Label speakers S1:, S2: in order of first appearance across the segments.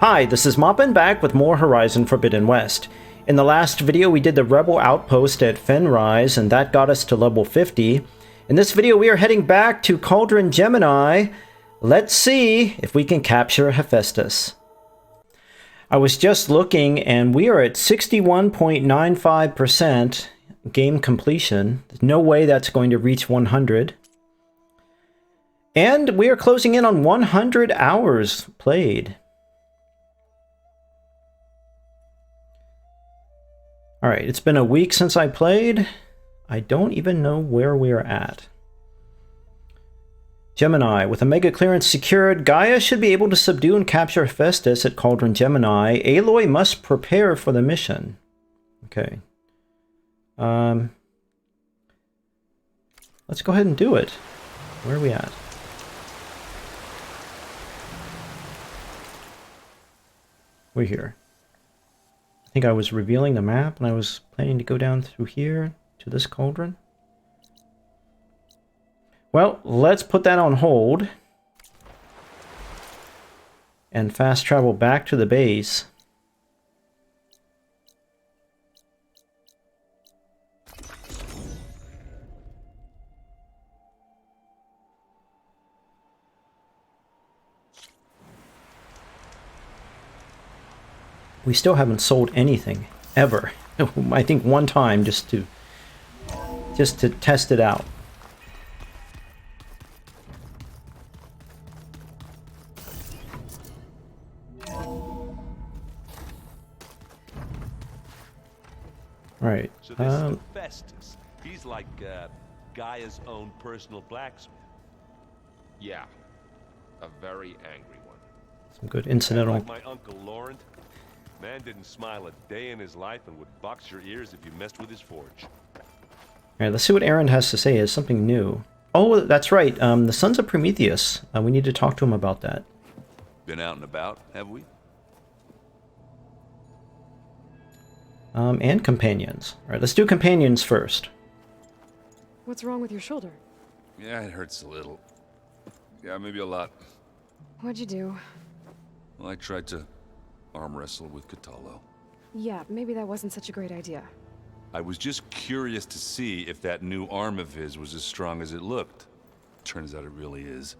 S1: Hi, this is Moppin back with more Horizon Forbidden West. In the last video we did the Rebel Outpost at Fenrise and that got us to level 50. In this video we are heading back to Cauldron Gemini. Let's see if we can capture HEPHAESTUS. I was just looking and we are at 61.95% game completion. There's no way that's going to reach 100. And we are closing in on 100 hours played. Alright, it's been a week since I played. I don't even know where we are at. Gemini. With a mega clearance secured, Gaia should be able to subdue and capture HEPHAESTUS at Cauldron Gemini. Aloy must prepare for the mission. Okay. Let's go ahead and do it. Where are we at? We're here. I think I was revealing the map and I was planning to go down through here to this cauldron. Well, let's put that on hold and fast travel back to the base. We still haven't sold anything, ever. I think one time just to test it out. Right.
S2: So this is HEPHAESTUS. He's like Gaia's own personal blacksmith.
S3: Yeah, a very angry one.
S1: Some good incidental.
S2: Like my uncle Laurent. Man didn't smile a day in his life and would box your ears if you messed with his forge.
S1: Alright, let's see what Erend has to say. Is something new. Oh, that's right. The Sons of Prometheus. We need to talk to him about that.
S2: Been out and about, have we?
S1: And companions. Alright, let's do companions first.
S4: What's wrong with your shoulder?
S5: Yeah, it hurts a little. Yeah, maybe a lot.
S4: What'd you do?
S5: Well, I tried to arm wrestle with Kotallo.
S4: Yeah, maybe that wasn't such a great idea.
S5: I was just curious to see if that new arm of his was as strong as it looked. Turns out it really is.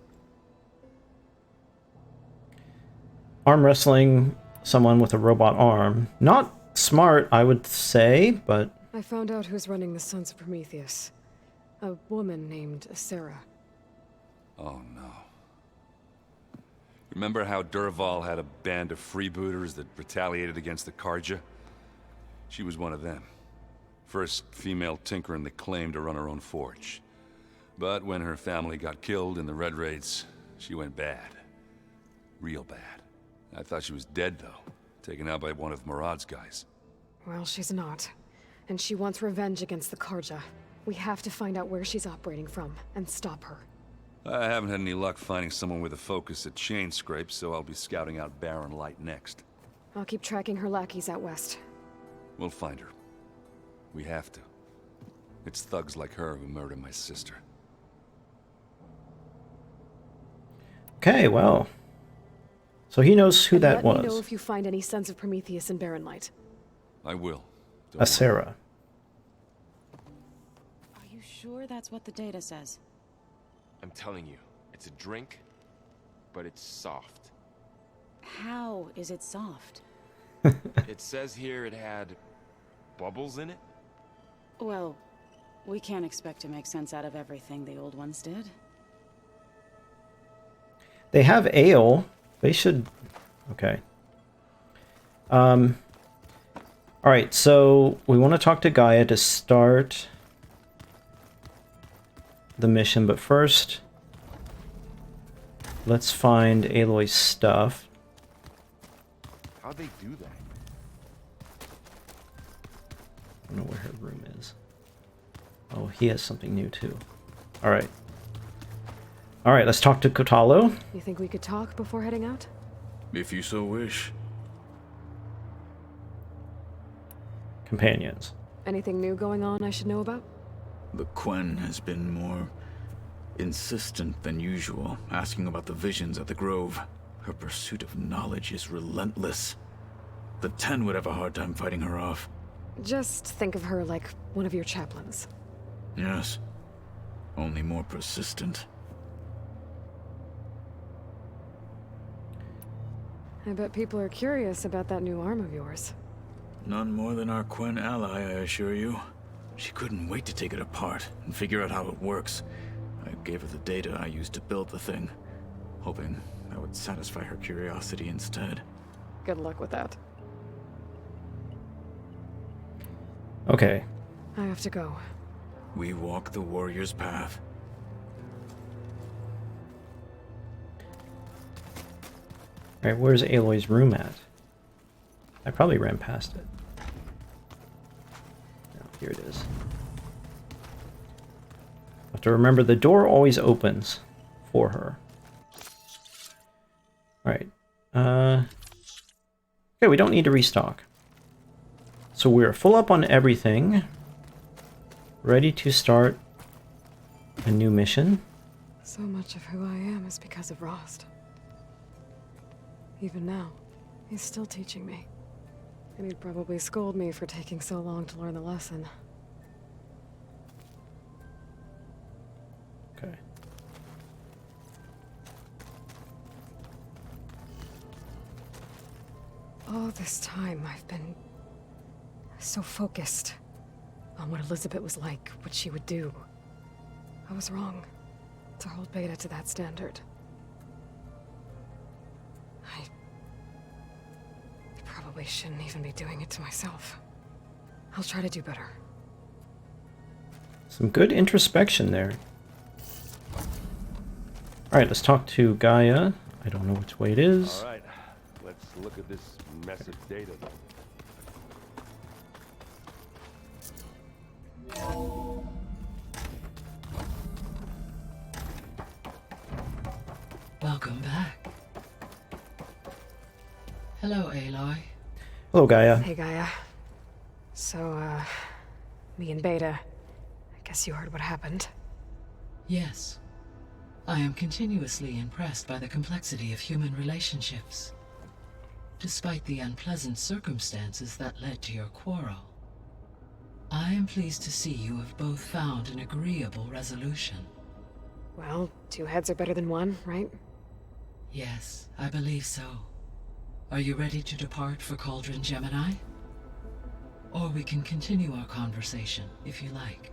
S1: Arm wrestling someone with a robot arm. Not smart, I would say, but...
S4: I found out who's running the Sons of Prometheus. A woman named Sarah.
S5: Oh no. Remember how Durval had a band of freebooters that retaliated against the Carja? She was one of them. First female tinker in the claim to run her own forge. But when her family got killed in the Red Raids, she went bad. Real bad. I thought she was dead, though. Taken out by one of Murad's guys.
S4: Well, she's not. And she wants revenge against the Carja. We have to find out where she's operating from, and stop her.
S5: I haven't had any luck finding someone with a focus at chain scrapes, so I'll be scouting out Barren Light next.
S4: I'll keep tracking her lackeys out west.
S5: We'll find her. We have to. It's thugs like her who murdered my sister.
S1: Okay, well. So he knows who that was.
S4: Let me know if you find any Sons of Prometheus in Barren Light.
S5: I will.
S1: A Sarah.
S6: Are you sure that's what the data says?
S3: I'm telling you, it's a drink, but it's soft.
S6: How is it soft?
S3: It says here it had bubbles in it.
S6: Well, we can't expect to make sense out of everything the old ones did.
S1: They have ale. They should... Okay. Alright, so we want to talk to Gaia to start the mission, but first let's find Aloy's stuff.
S3: How'd they do that?
S1: I don't know where her room is. Oh, he has something new too. Alright. Alright, let's talk to Kotallo.
S4: You think we could talk before heading out?
S7: If you so wish.
S1: Companions.
S4: Anything new going on I should know about?
S7: The Quen has been more insistent than usual, asking about the visions at the Grove. Her pursuit of knowledge is relentless. The 10 would have a hard time fighting her off.
S4: Just think of her like one of your chaplains.
S7: Yes. Only more persistent.
S4: I bet people are curious about that new arm of yours.
S7: None more than our Quen ally, I assure you. She couldn't wait to take it apart and figure out how it works. I gave her the data I used to build the thing, hoping that would satisfy her curiosity instead.
S4: Good luck with that.
S1: Okay.
S4: I have to go.
S7: We walk the warrior's path.
S1: Alright, where's Aloy's room at? I probably ran past it. No, here it is. I have to remember the door always opens for her. Alright. Okay, we don't need to restock. So we're full up on everything. Ready to start a new mission.
S4: So much of who I am is because of Rost. Even now, he's still teaching me. And he'd probably scold me for taking so long to learn the lesson.
S1: Okay.
S4: All this time, I've been so focused on what Elizabeth was like, what she would do. I was wrong to hold Beta to that standard. I probably shouldn't even be doing it to myself. I'll try to do better.
S1: Some good introspection there. Alright, let's talk to GAIA. I don't know which way it is.
S2: All right, let's look at this mess of data.
S8: Welcome back. Hello, Aloy.
S1: Hello, GAIA.
S4: Hey, Gaia. So, me and Beta, I guess you heard what happened.
S8: Yes. I am continuously impressed by the complexity of human relationships. Despite the unpleasant circumstances that led to your quarrel, I am pleased to see you have both found an agreeable resolution.
S4: Well, two heads are better than one, right?
S8: Yes, I believe so. Are you ready to depart for Cauldron Gemini? Or we can continue our conversation, if you like.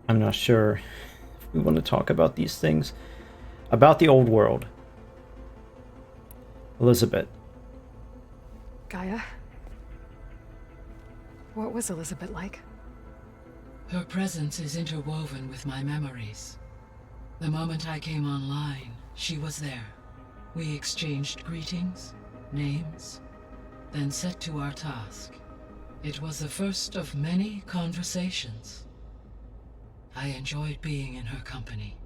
S1: I'm not sure if we want to talk about these things. About the old world. Elizabeth.
S4: Gaia? What was Elizabeth like?
S8: Her presence is interwoven with my memories. The moment I came online, she was there. We exchanged greetings, names, then set to our task. It was the first of many conversations. I enjoyed being in her company,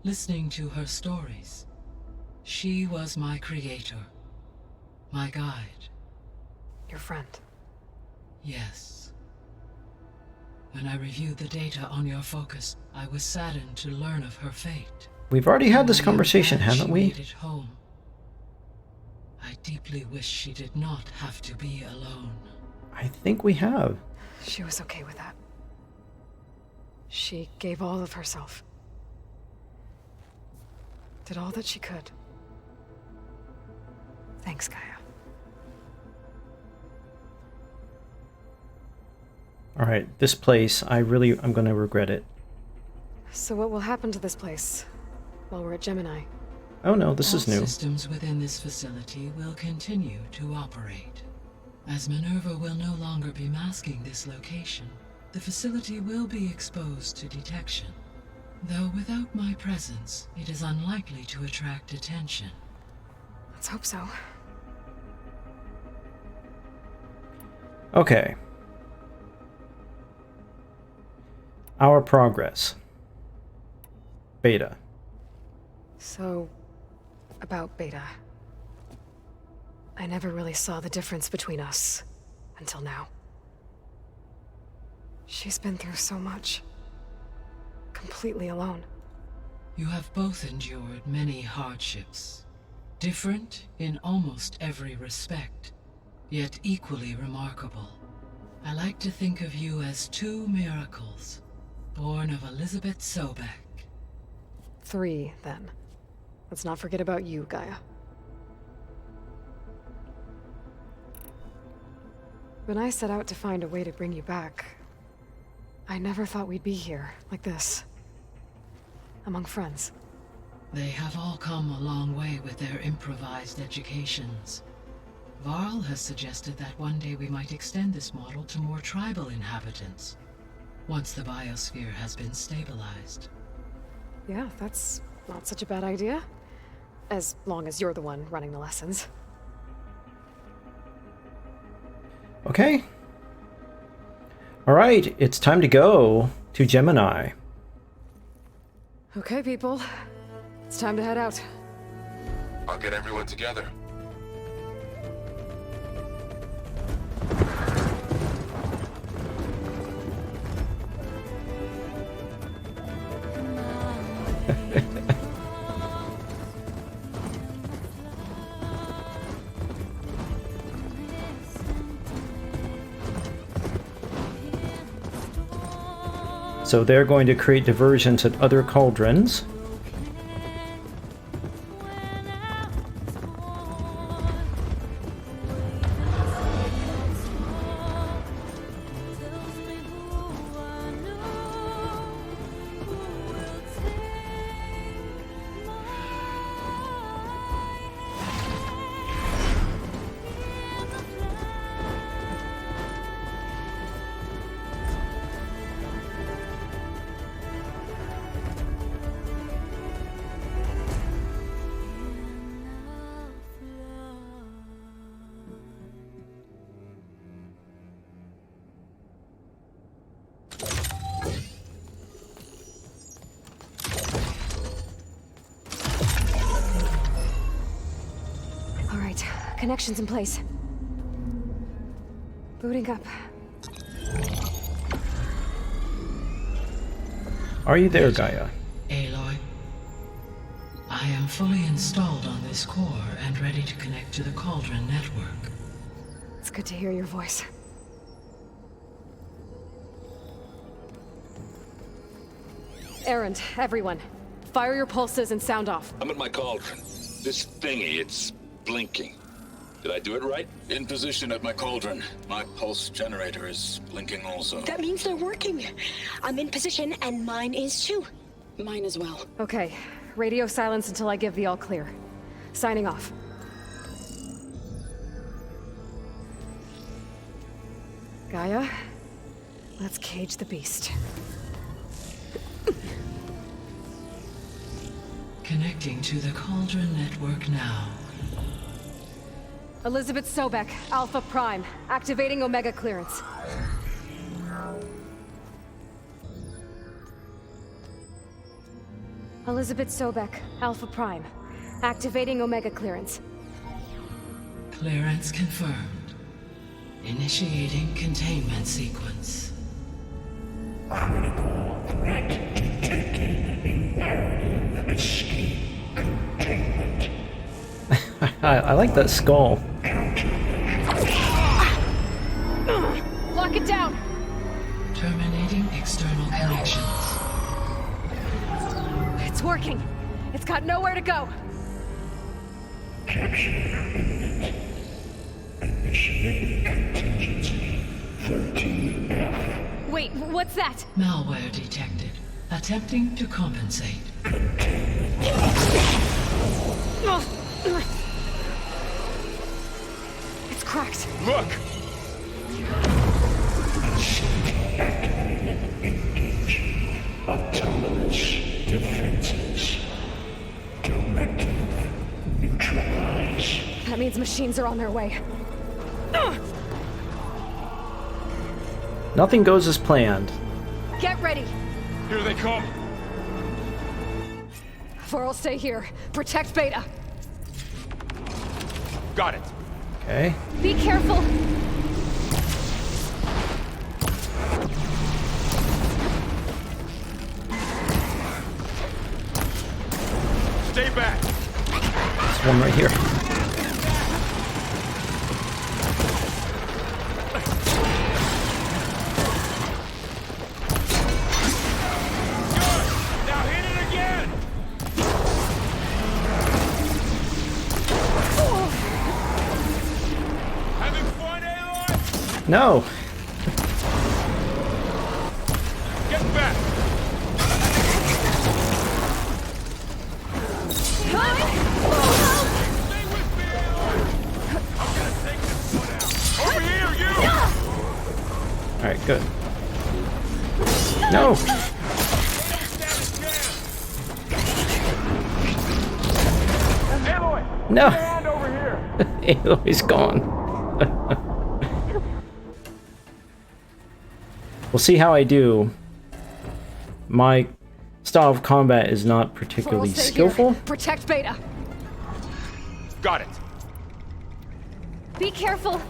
S8: listening to her stories. She was my creator, my guide.
S4: Your friend.
S8: Yes. When I reviewed the data on your focus, I was saddened to learn of her fate.
S1: We've already had this
S8: I am
S1: conversation,
S8: glad
S1: haven't
S8: she
S1: we?
S8: made it home. I deeply wish she did not have to be alone.
S1: I think we have.
S4: She was okay with that. She gave all of herself. Did all that she could. Thanks, Gaia.
S1: Alright, this place, I'm gonna regret it.
S4: So what will happen to this place while we're at Gemini?
S1: Oh no, this is
S8: All
S1: new.
S8: systems within this facility will continue to operate. As Minerva will no longer be masking this location, the facility will be exposed to detection. Though without my presence, it is unlikely to attract attention.
S4: Let's hope so.
S1: Okay. Our progress. Beta.
S4: So, about Beta. I never really saw the difference between us until now. She's been through so much. completely alone.
S8: You have both endured many hardships. Different in almost every respect, yet equally remarkable. I like to think of you as two miracles, born of Elizabeth Sobek.
S4: 3, then. Let's not forget about you, Gaia. When I set out to find a way to bring you back, I never thought we'd be here, like this. Among friends.
S8: They have all come a long way with their improvised educations. Varl has suggested that one day we might extend this model to more tribal inhabitants, once the biosphere has been stabilized.
S4: Yeah, that's not such a bad idea. As long as you're the one running the lessons.
S1: Okay. Alright, it's time to go to Gemini.
S4: Okay, people. It's time to head out.
S3: I'll get everyone together.
S1: So they're going to create diversions at other cauldrons.
S4: Connections in place. Booting up.
S1: Are you there, Gaia?
S8: Aloy, I am fully installed on this core and ready to connect to the Cauldron network.
S4: It's good to hear your voice. Erend, everyone. Fire your pulses and sound off.
S9: I'm at my cauldron. This thingy, it's blinking. Did I do it right? In position at my cauldron. My pulse generator is blinking also.
S10: That means they're working. I'm in position, and mine is too.
S6: Mine as well.
S4: Okay. Radio silence until I give the all clear. Signing off. Gaia, let's cage the beast.
S8: Connecting to the Cauldron network now.
S4: Elizabeth Sobek, Alpha Prime, activating Omega clearance. Elizabeth Sobek, Alpha Prime, activating Omega clearance.
S8: Clearance confirmed. Initiating containment sequence.
S11: Critical threat detected. Imperative escape containment.
S1: I like that skull.
S4: Lock it down!
S8: Terminating external connections.
S4: It's working. It's got nowhere to go.
S11: Capture imminent. Initiating contingency 13F.
S4: Wait, what's that?
S8: Malware detected. Attempting to compensate.
S4: It's cracked.
S3: Look!
S11: Engaging autonomous defenses. Directive neutralize.
S4: That means machines are on their way.
S1: Nothing goes as planned.
S4: Get ready.
S3: Here they come!
S4: Varl, stay here. Protect Beta.
S3: Got it.
S1: Okay.
S4: Be careful.
S2: Stay back.
S1: There's one right here.
S2: Now hit it again. Having fun, Aloy?
S1: No.
S2: Get back. Stay with me, Aloy. I'm gonna take this one out. Over here, you.
S1: All right, good. No.
S2: Aloy,
S1: No.
S2: hand over here.
S1: Aloy's gone. We'll see how I do. My style of combat is not particularly
S4: Stay
S1: skillful.
S4: here. Protect Beta.
S2: Got it.
S10: Be careful.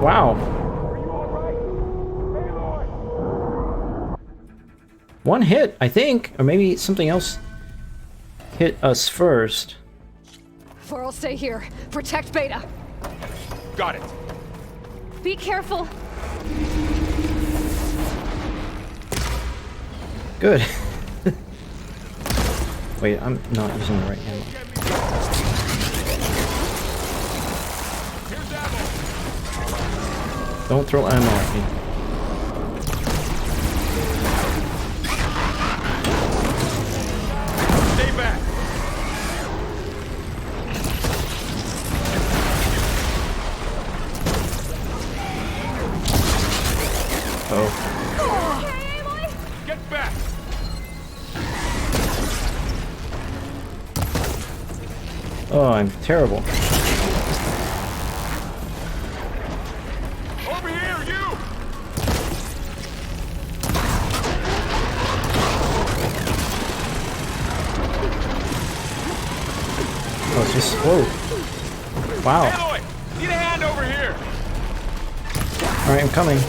S1: Wow. One hit, I think, or maybe something else hit us first.
S4: For'll stay here. Protect Beta.
S2: Got it.
S10: Be careful.
S1: Good. Wait, I'm not using the right ammo.
S2: Here's ammo.
S1: Don't throw ammo at me.
S2: Stay back.
S1: Oh.
S2: Get back.
S1: Oh, I'm terrible.
S2: Over here, you.
S1: Oh, it's just whoa. Wow.
S2: Aloy, need a hand over here.
S1: All right, I'm coming.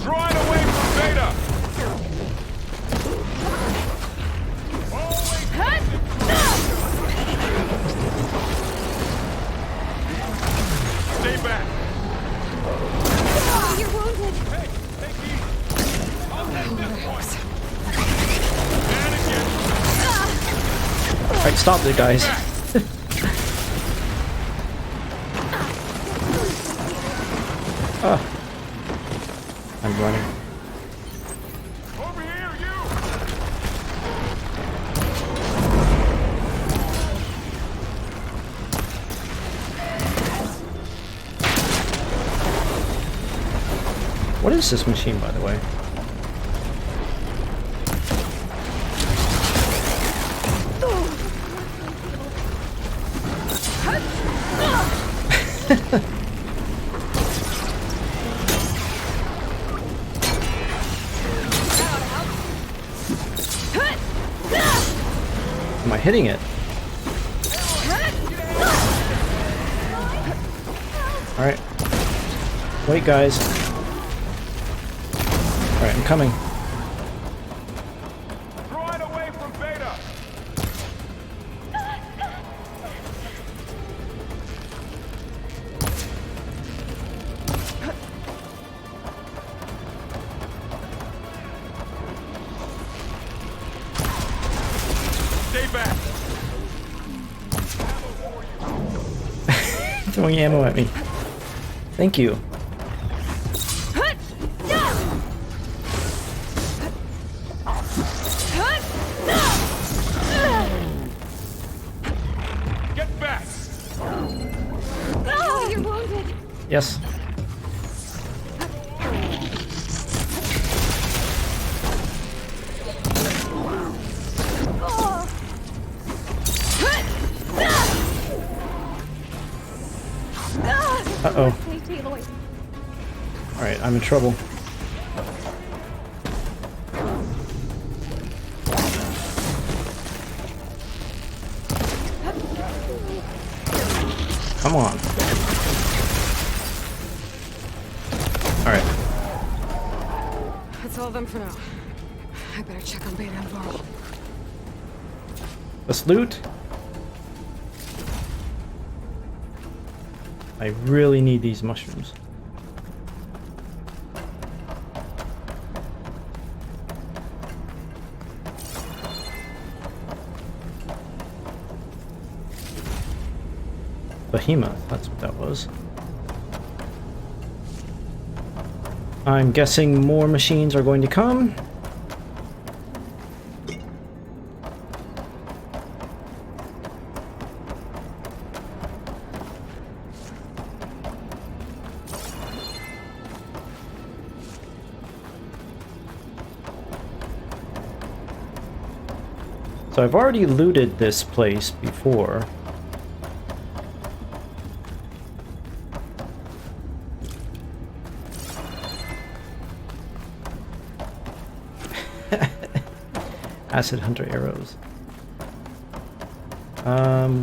S2: Drawing away from Beta. Stay back.
S10: You're wounded.
S2: Hey, take easy. I'll take this one. And again.
S1: All right, stop it, guys. Oh. I'm running.
S2: Over here, you.
S1: What is this machine, by the way? Am I hitting it? Alright. Wait, guys. Alright, I'm coming.
S2: Drawing away from Beta. Stay back.
S1: Throwing ammo at me. Thank you.
S2: Get back.
S10: You're wounded.
S1: Yes. Uh-oh. Alright, I'm in trouble. Come on. Alright.
S4: That's all of them for now. I better check on Beta and Varl.
S1: Let's loot. I really need these mushrooms. Behemoth, that's what that was. I'm guessing more machines are going to come. So I've already looted this place before. Acid Hunter arrows.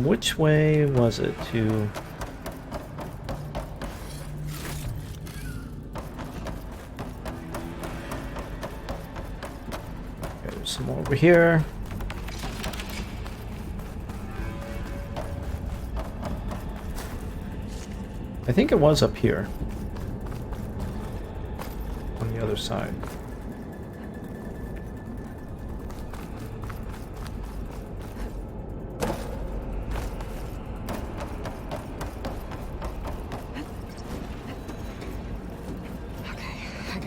S1: Which way was it to... There's some more over here. I think it was up here. On the other side.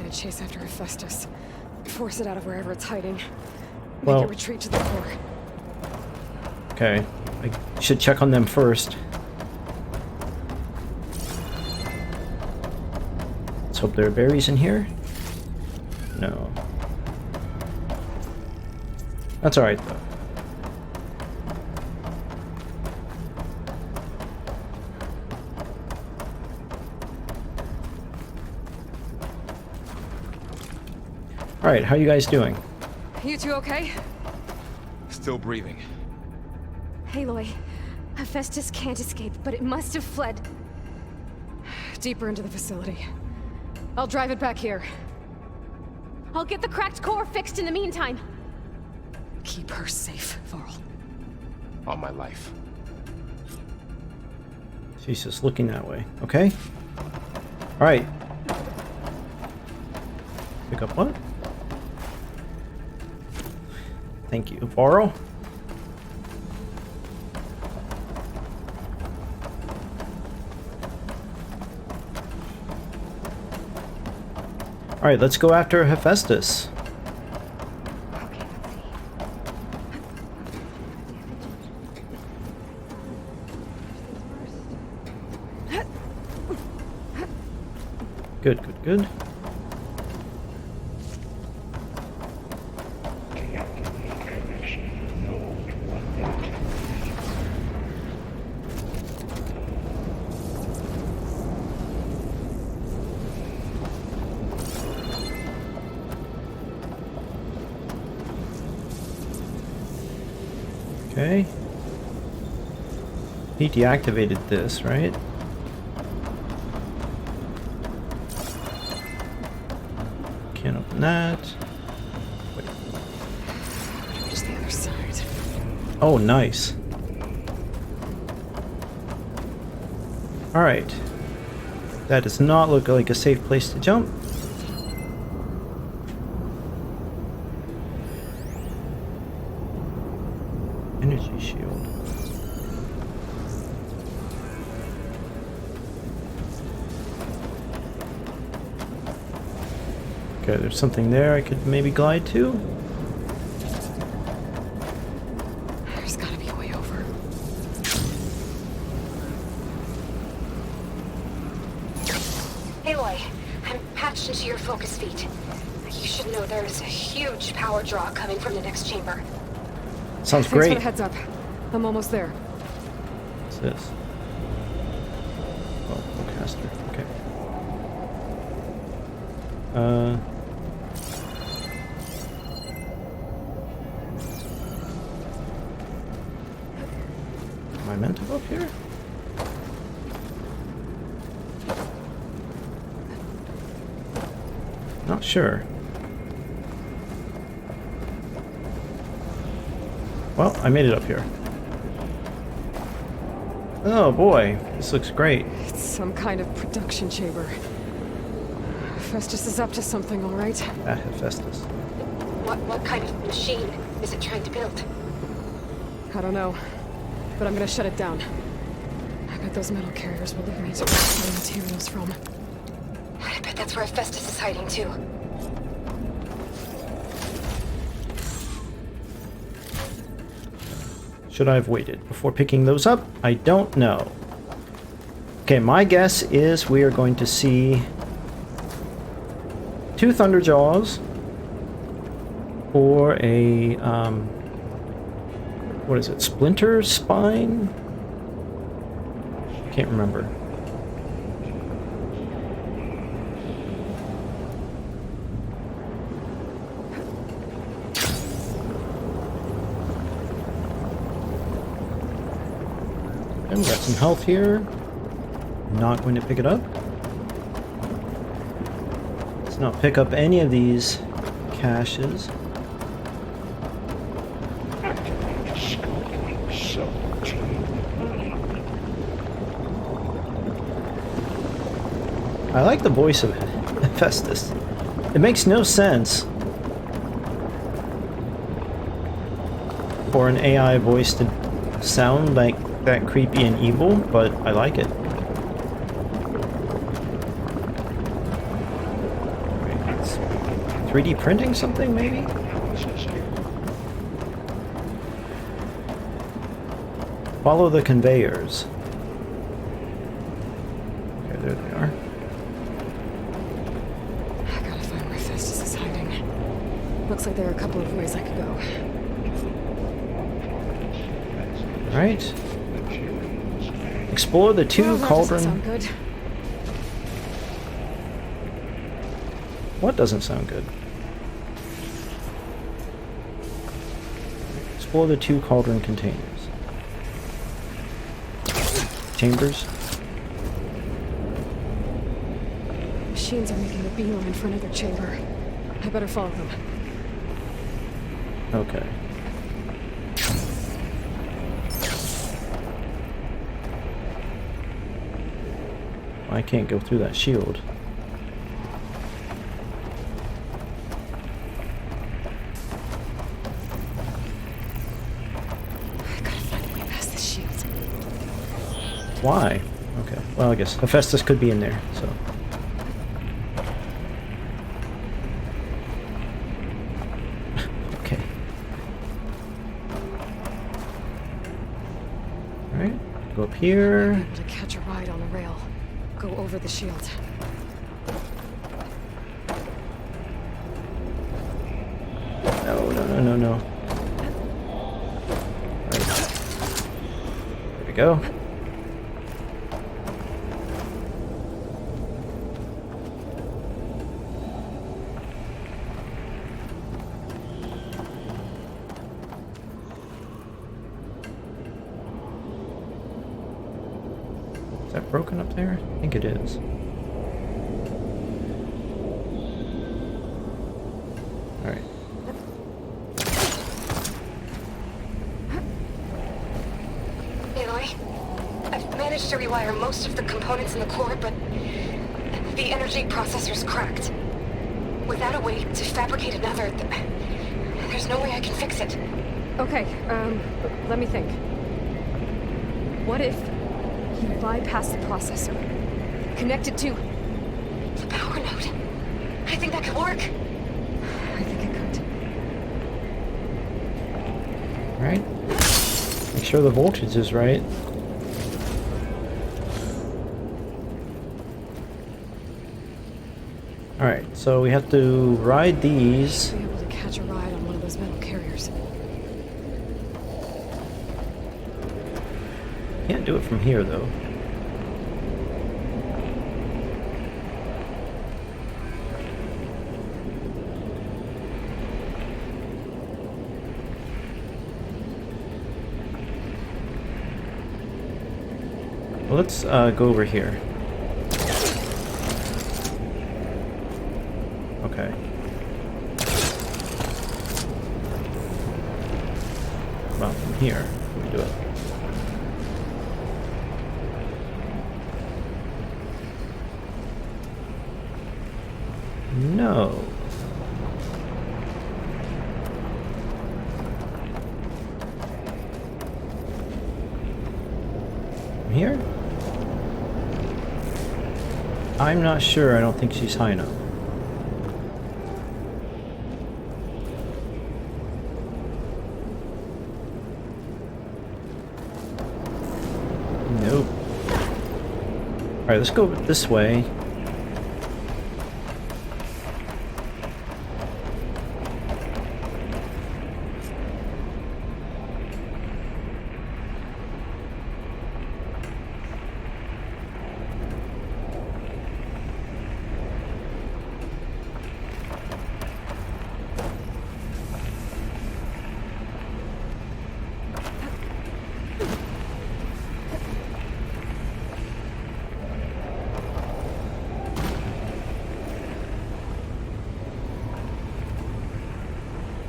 S4: Chase after HEPHAESTUS. Force it out of wherever it's hiding. Make
S1: Well,
S4: it retreat to the core.
S1: Okay, I should check on them first. Let's hope there are berries in here. No. That's alright though. Alright, how you guys doing?
S4: You two okay?
S3: Still breathing.
S4: Aloy, HEPHAESTUS can't escape, but it must have fled deeper into the facility. I'll drive it back here.
S10: I'll get the cracked core fixed in the meantime.
S4: Keep her safe, Varl.
S3: On my life.
S1: She's just looking that way. Okay. Alright. Pick up what? Thank you. Varl? Alright, let's go after HEPHAESTUS. Good, good, good. Okay. He deactivated this, right? Can't open that. Wait.
S4: Just the other side.
S1: Oh, nice. Alright. That does not look like a safe place to jump. Energy shield. Okay, there's something there I could maybe glide to.
S4: There's gotta be a way over.
S10: Aloy, I'm patched into your focus feed. You should know there's a huge power draw coming from the next chamber.
S1: Sounds
S4: Thanks
S1: great.
S4: for the heads up. I'm almost there.
S1: What's this? Oh, caster. Okay. Am I meant to go up here? Not sure. Well, I made it up here. Oh boy, this looks great.
S4: It's some kind of production chamber. Hephaestus is up to something, all right?
S1: HEPHAESTUS.
S10: What kind of machine is it trying to build?
S4: I don't know, but I'm gonna shut it down. I bet those metal carriers will lead me to where the materials from.
S10: I bet that's where Hephaestus is hiding too.
S1: Should I have waited before picking those up? I don't know. Okay, my guess is we are going to see 2 Thunderjaws or a what is it? Splinterspine? Can't remember. And we got some health here. Not going to pick it up. Let's not pick up any of these caches. I like the voice of Hephaestus. It makes no sense for an AI voice to sound like that creepy and evil, but I like it. 3D printing something, maybe? Follow the conveyors. Okay, there they are.
S4: I gotta find where Hephaestus is hiding. Looks like there are a couple of ways I could go.
S1: Alright. Explore the 2
S4: Well, that
S1: cauldron.
S4: doesn't sound good.
S1: What doesn't sound good? Explore the 2 cauldron containers. Chambers.
S4: Machines are making a beeline for another chamber. I better follow them.
S1: Okay. I can't go through that shield.
S4: I gotta find a way past this shield.
S1: Why? Okay. Well, I guess Hephaestus could be in there, so. Okay. Alright. Go up here.
S4: I'll be able to catch a ride on a rail. Go over the shield.
S1: No. Right. There we go. Is that broken up there? I think it is. Alright.
S10: Aloy, I've managed to rewire most of the components in the core, but the energy processor's cracked. Without a way to fabricate another, there's no way I can fix it.
S4: Okay, let me think. What if you bypass the processor? Connect it to
S10: the power node. I think that could work.
S4: I think it could.
S1: Right. Make sure the voltage is right. Alright, so we have to ride these.
S4: Be able to catch a ride on one of those metal carriers.
S1: Can't do it from here though. Well, let's go over here. Okay. Okay. Well, from here, we can do it. No. From here? I'm not sure. I don't think she's high enough. Nope. Alright, let's go this way.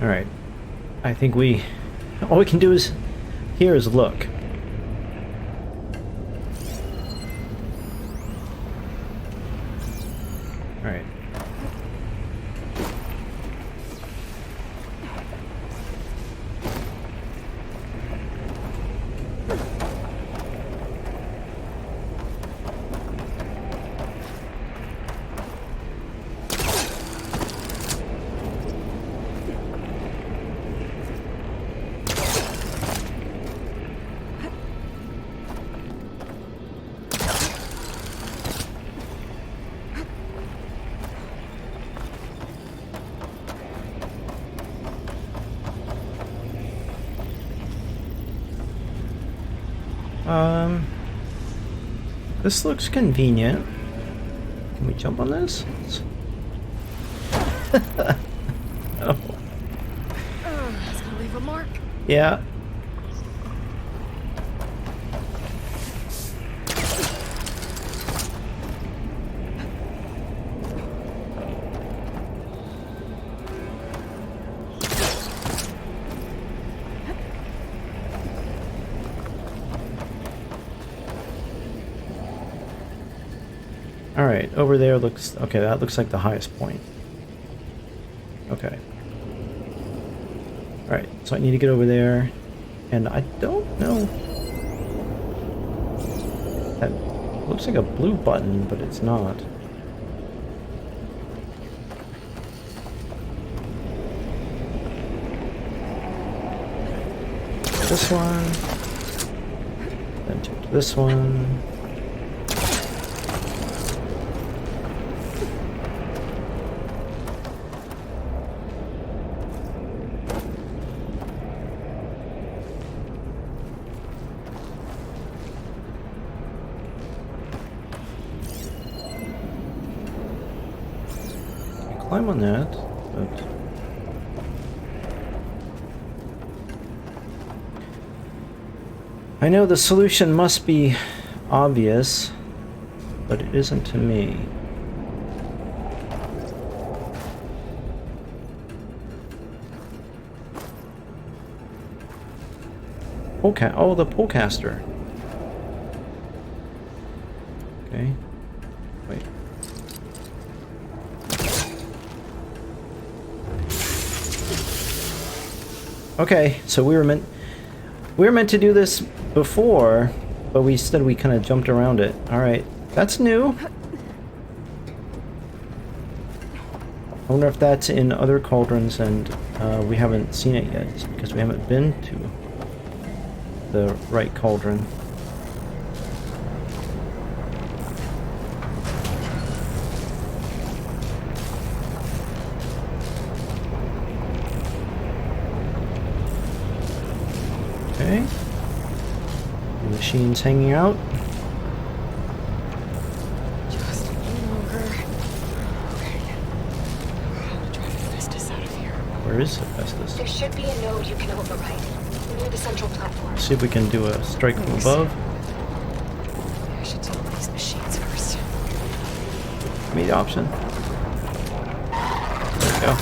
S1: Alright. I think all we can do is here is look. Alright. This looks convenient. Can we jump on this? No.
S4: That's gonna leave a mark.
S1: Yeah. Alright, over there looks... Okay, that looks like the highest point. Okay. Alright, so I need to get over there. And I don't know... That looks like a blue button, but it's not. This one. Then jump to this one. Climb on that, but I know the solution must be obvious, but it isn't to me. Oh, the polecaster. Okay. Wait. Okay, so we were meant to do this before, but we kind of jumped around it. All right, that's new. I wonder if that's in other cauldrons and we haven't seen it yet because we haven't been to the right cauldron. Okay. The machine's hanging out.
S4: Just a little longer. Okay. I'll drive HEPHAESTUS out of here.
S1: Where is HEPHAESTUS?
S10: There should be a node you can override near the central platform.
S1: See if we can do a strike from above.
S4: I should deal with these machines first.
S1: Give me the option. we go.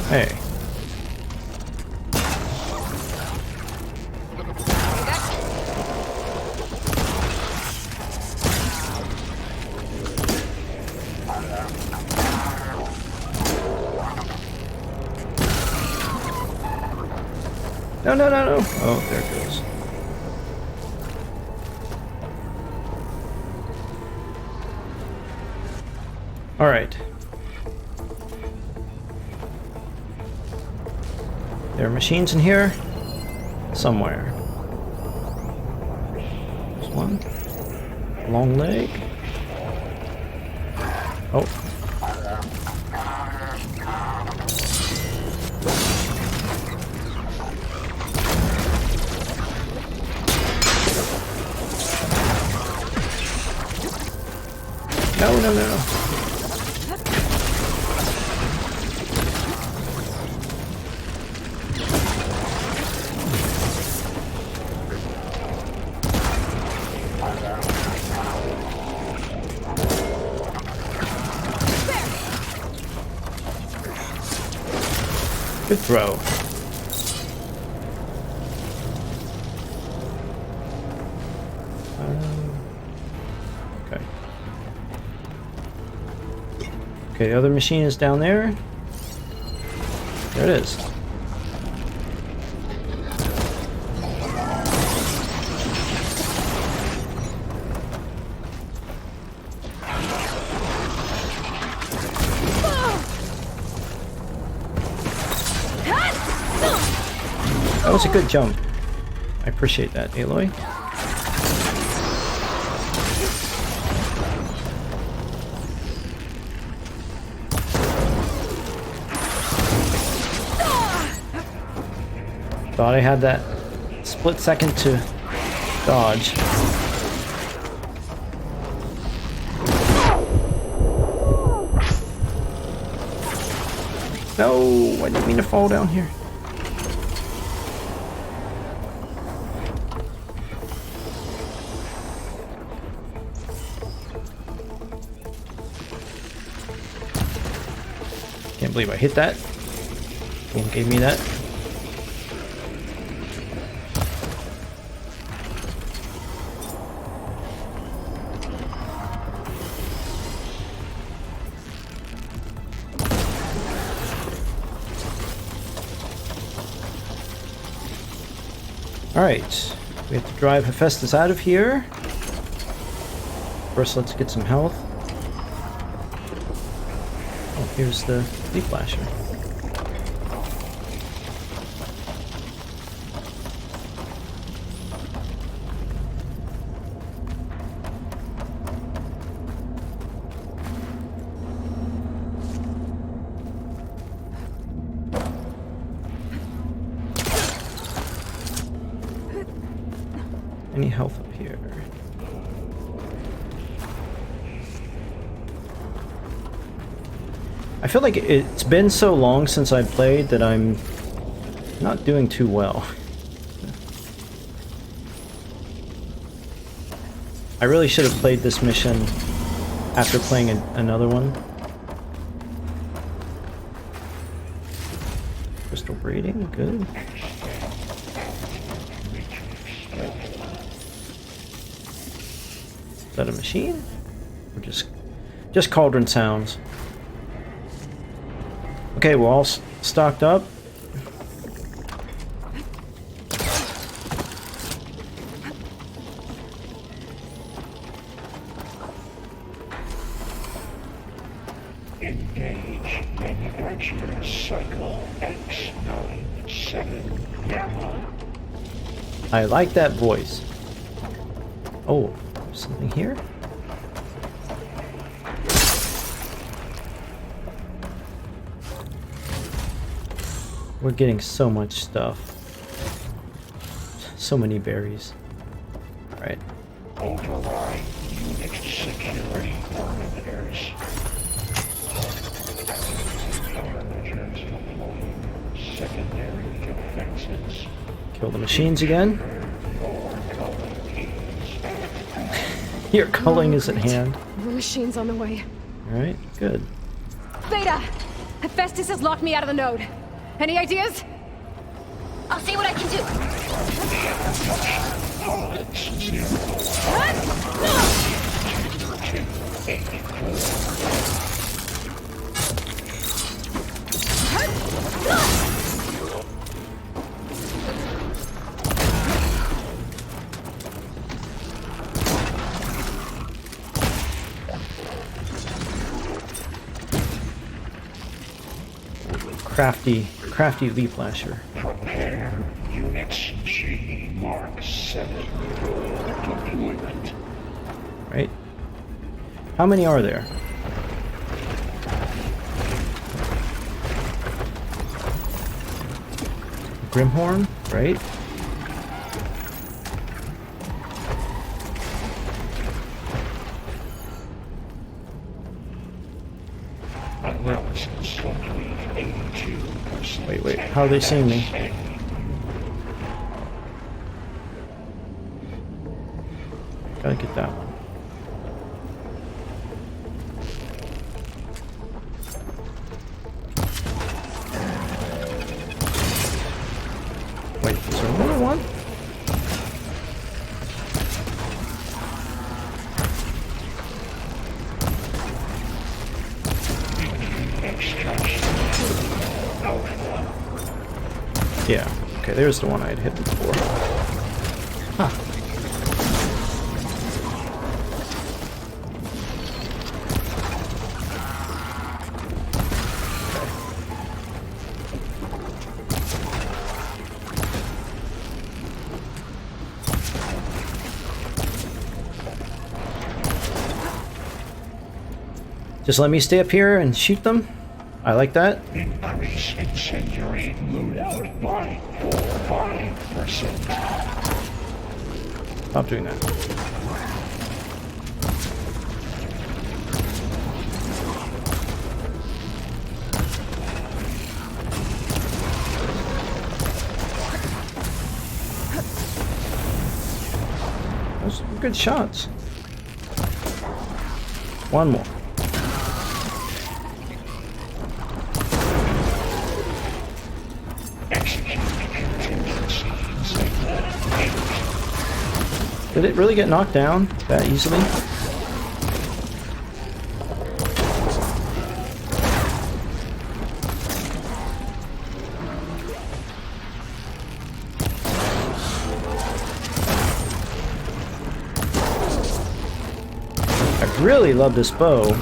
S1: Hey. No, no, no, no. Oh, there it goes. All right. There are machines in here somewhere. There's one. Long leg. Oh. No, no, no, no. Good throw. Okay. Okay, the other machine is down there. There it is. That was a good jump. I appreciate that, Aloy. Thought I had that split second to dodge. No, I didn't mean to fall down here. Can't believe I hit that. Game gave me that. Alright, we have to drive HEPHAESTUS out of here. First, let's get some health. Oh, here's the leaf flasher. Any health up here? I feel like it's been so long since I played that I'm not doing too well. I really should have played this mission after playing another one. Crystal breeding, good. Is that a machine? Or just cauldron sounds? Okay, we're all stocked up.
S11: Engage manufacturing cycle X97 Gamma.
S1: I like that voice. Oh, there's something here? We're getting so much stuff. So many berries. Alright.
S11: Override unit security parameters. Parameters secondary defenses.
S1: Kill the machines again. Your culling is at hand.
S4: More machines on the way.
S1: Alright, good.
S10: Beta! Hephaestus has locked me out of the node. Any ideas? I'll see what I can do.
S1: Crafty leaf lasher.
S11: Prepare Units G Mark 7 deployment.
S1: Right? How many are there? Grimhorn, right?
S11: Analysis complete 82%.
S1: Wait, how are they seeing me? Gotta get that one. Wait, is there another one? Yeah, okay, there's the one I had hit before. Huh. Just let me stay up here and shoot them. I like that.
S11: Increase incendiary loadout by 5%.
S1: Stop doing that. Those are good shots. One more. Did it really get knocked down that easily? I really love this bow.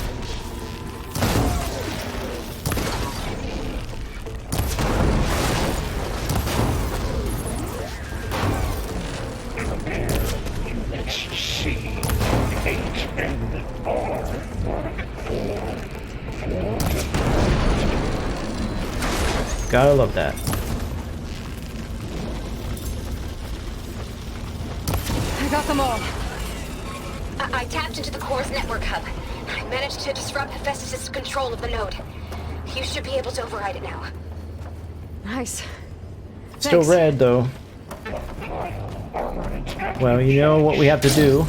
S1: Gotta love that.
S10: I got them all. I tapped into the core's network hub. I managed to disrupt Hephaestus' control of the node. You should be able to override it now.
S4: Nice.
S1: Still
S4: Thanks.
S1: red, though. Well, you know what we have to do.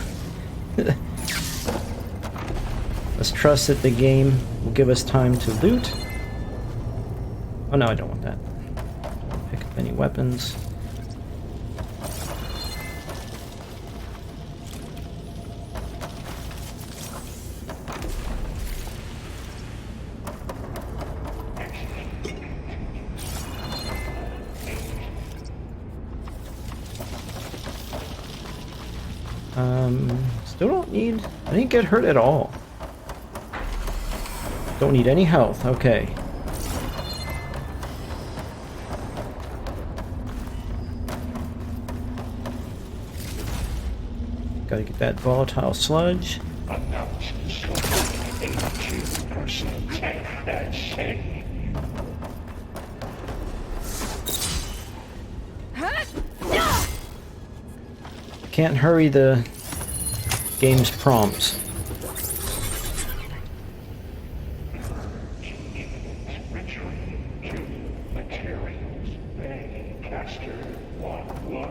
S1: Let's trust that the game will give us time to loot. Oh no, I don't want that. Pick up any weapons. Still don't need... I didn't get hurt at all. Don't need any health, okay. Gotta get that volatile sludge. Can't hurry the game's prompts.
S11: Master 1-1.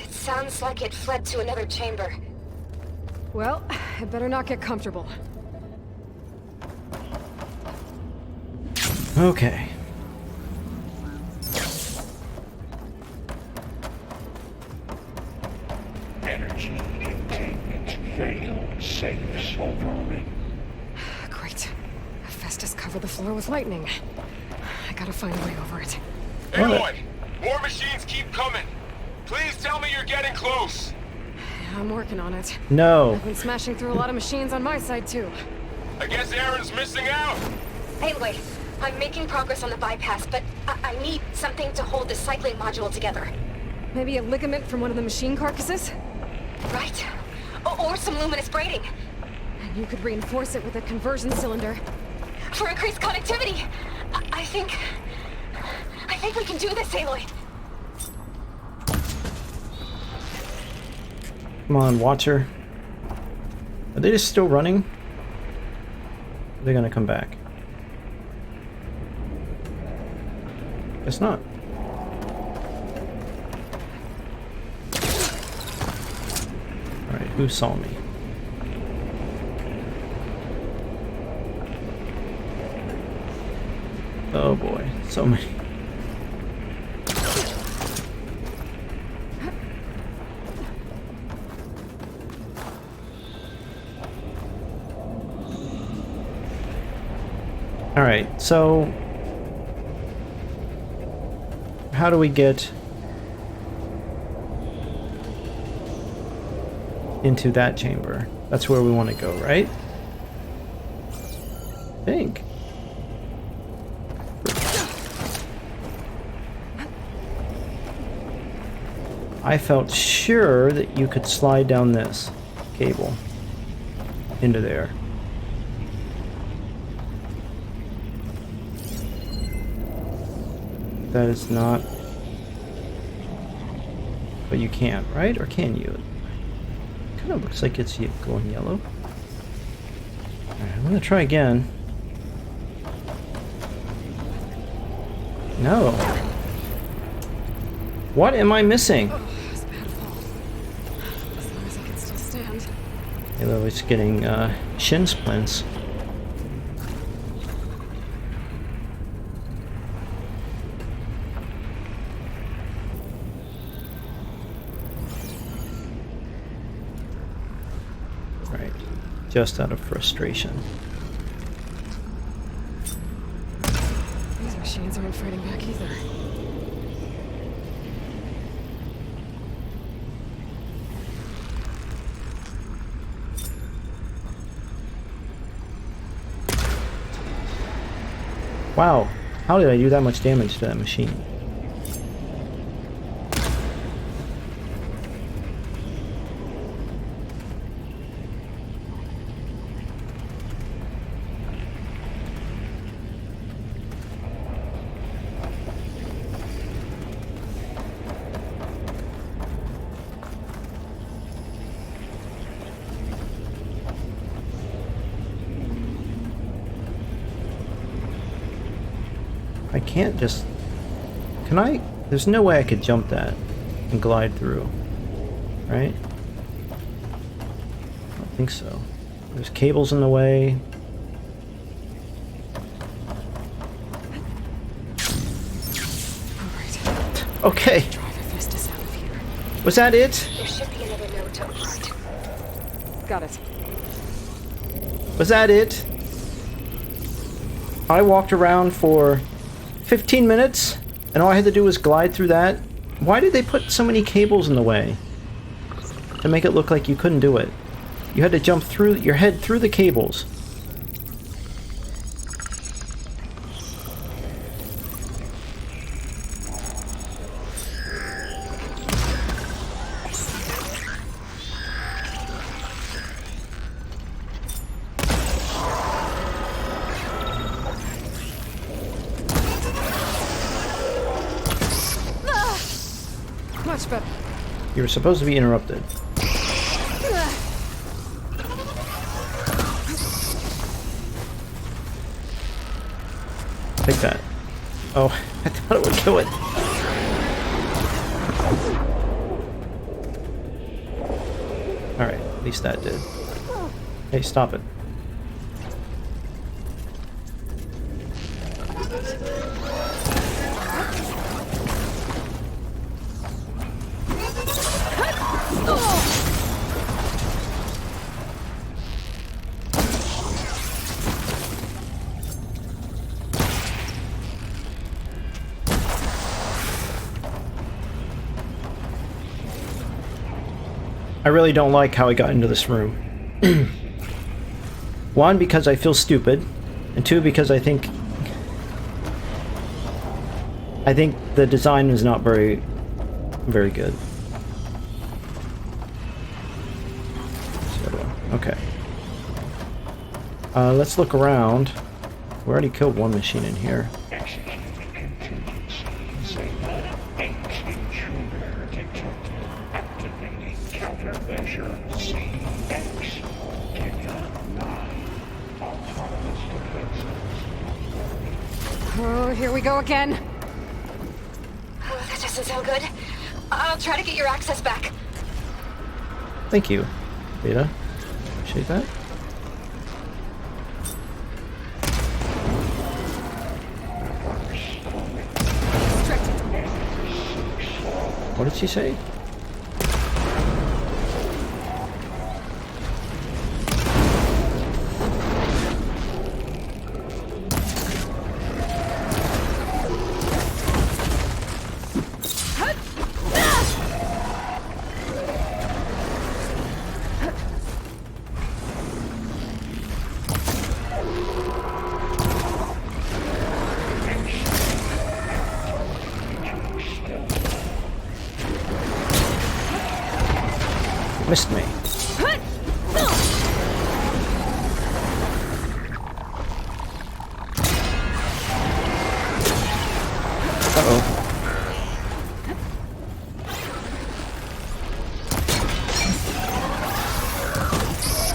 S10: It sounds like it fled to another chamber.
S4: Well, it better not get comfortable.
S1: Okay.
S11: Energy containment failed. Safes overrunning.
S4: Great. HEPHAESTUS covered the floor with lightning. I gotta find a way over it.
S3: Aloy! More machines keep coming! Please tell me you're getting close!
S4: I'm working on it.
S1: No.
S4: I've been smashing through a lot of machines on my side, too.
S3: I guess Erend's missing out!
S10: Anyway, I'm making progress on the bypass, but I need something to hold the cycling module together.
S4: Maybe a ligament from one of the machine carcasses?
S10: Right? Or some luminous braiding.
S4: And you could reinforce it with a conversion cylinder.
S10: For increased connectivity! I think we can do this, Aloy.
S1: Come on, Watcher. Are they just still running? They're gonna come back. Guess not. Alright, who saw me? Oh boy, so many. Alright, so how do we get into that chamber? That's where we want to go, right? I think. I felt sure that you could slide down this cable into there. That is not... But you can't, right? Or can you? It kind of looks like it's going yellow. Alright, I'm gonna try again. No. What am I missing?
S4: Oh, it's a bad fall. As long as I can still stand.
S1: Aloy's getting shin splints. Right, just out of frustration.
S4: These machines aren't fighting back either.
S1: Wow, how did I do that much damage to that machine? I can't just... Can I? There's no way I could jump that and glide through, right? I don't think so. There's cables in the way. Okay. Was that it?
S10: There should be another node to open it.
S4: Got it.
S1: Was that it? I walked around for 15 minutes, and all I had to do was glide through that. Why did they put so many cables in the way? To make it look like you couldn't do it. You had to jump through your head through the cables.
S4: Much better.
S1: You were supposed to be interrupted. Take that. Oh, I thought it would kill it. Alright, at least that did. Hey, stop it. I really don't like how I got into this room. One, because I feel stupid, and two, because I think the design is not very good. Okay. Let's look around. We already killed one machine in here.
S10: Oh, here we go again. Oh, that doesn't sound good. I'll try to get your access back.
S1: Thank you, Beta. Appreciate that. What did she say? Missed me. Uh-oh.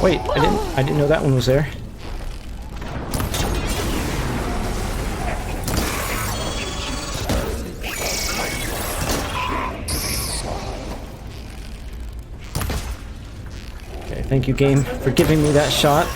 S1: Wait, I didn't know that one was there. Thank you, game, for giving me that shot.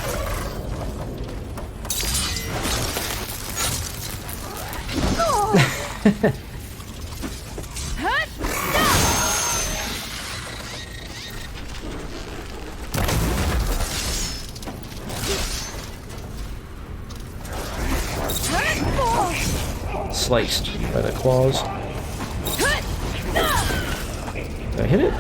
S1: Sliced by the claws. Did I hit it?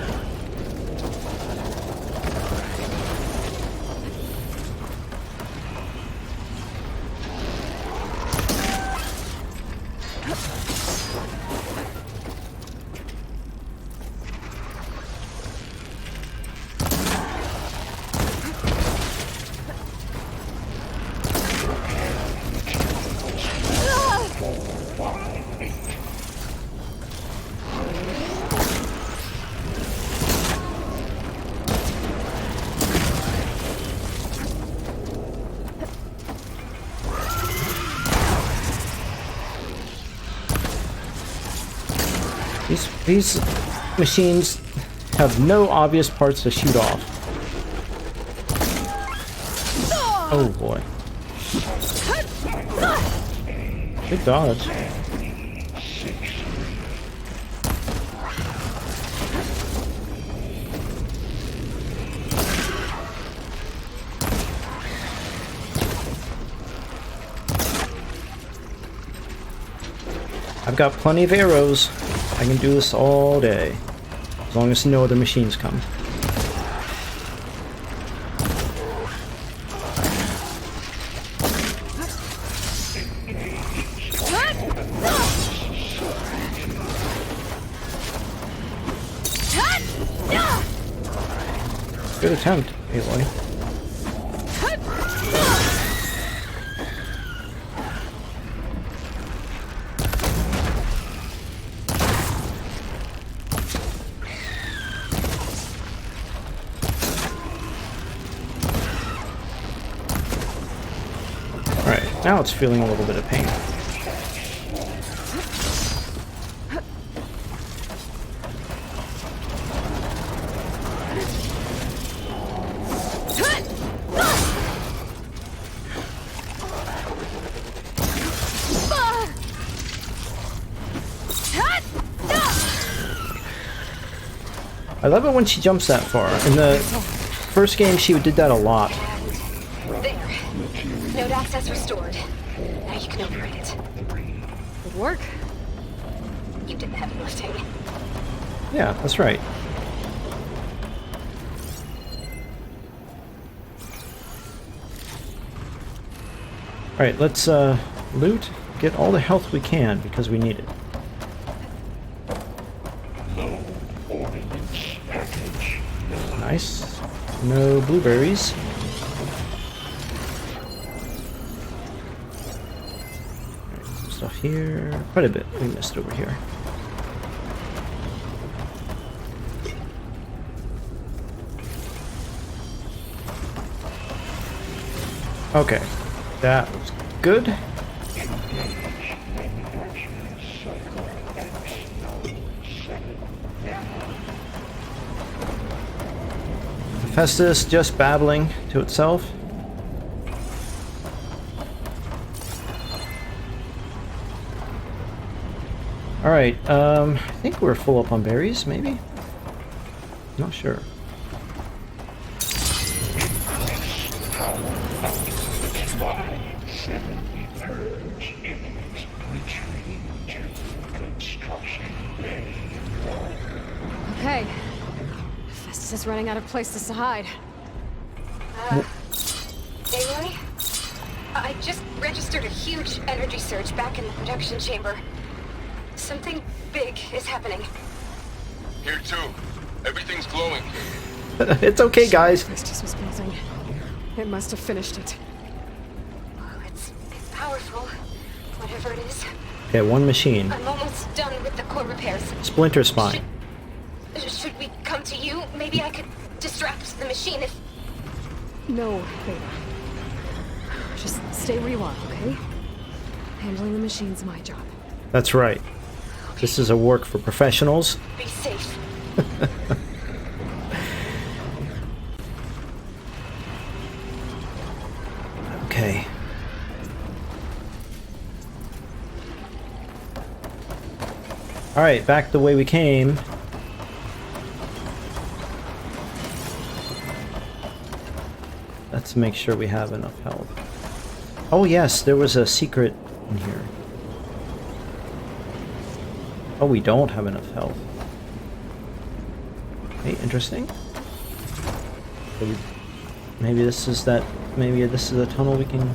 S1: These machines have no obvious parts to shoot off. Oh boy. Good dodge. I've got plenty of arrows. I can do this all day, as long as no other machines come. Good attempt, Aloy. Now it's feeling a little bit of pain. I love it when she jumps that far. In the first game, she did that a lot.
S10: There. Node access restored. Now you can override it.
S4: Good work.
S10: You did the heavy lifting.
S1: Yeah, that's right. Alright, let's loot, get all the health we can, because we need it.
S11: Low ordnance package.
S1: Nice. No blueberries. Alright, some stuff here. Quite a bit we missed over here. Okay. That was good. HEPHAESTUS just babbling to itself. Alright, I think we're full up on berries, maybe? Not sure.
S4: Okay. Festus is running out of places to hide.
S10: Aloy? I just registered a huge energy surge back in the production chamber. Something big is happening.
S3: Here too. Everything's glowing.
S1: It's okay, guys.
S4: Festus was building. It must have finished it.
S10: Oh, it's powerful. Whatever it is.
S1: Okay, one machine.
S10: I'm almost done with the core repairs.
S1: Splinterspine.
S10: Should we come to you? Maybe I could distract the machine if...
S4: No, Beta. Just stay where you are, okay? Handling the machine's my job.
S1: That's right. This is a work for professionals.
S10: Be safe.
S1: Okay. Alright, back the way we came. Let's make sure we have enough health. Oh yes, there was a secret in here. Oh, we don't have enough health. Hey, interesting. Maybe this is that. Maybe this is a tunnel we can.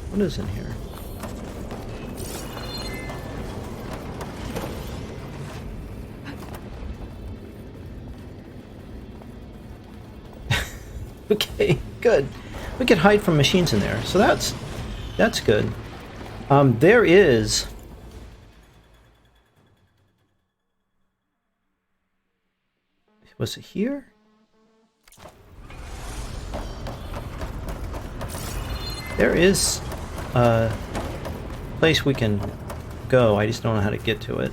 S1: What is in here? Okay, good. We can hide from machines in there, so that's good. There is. Was it here? There is a place we can go. I just don't know how to get to it.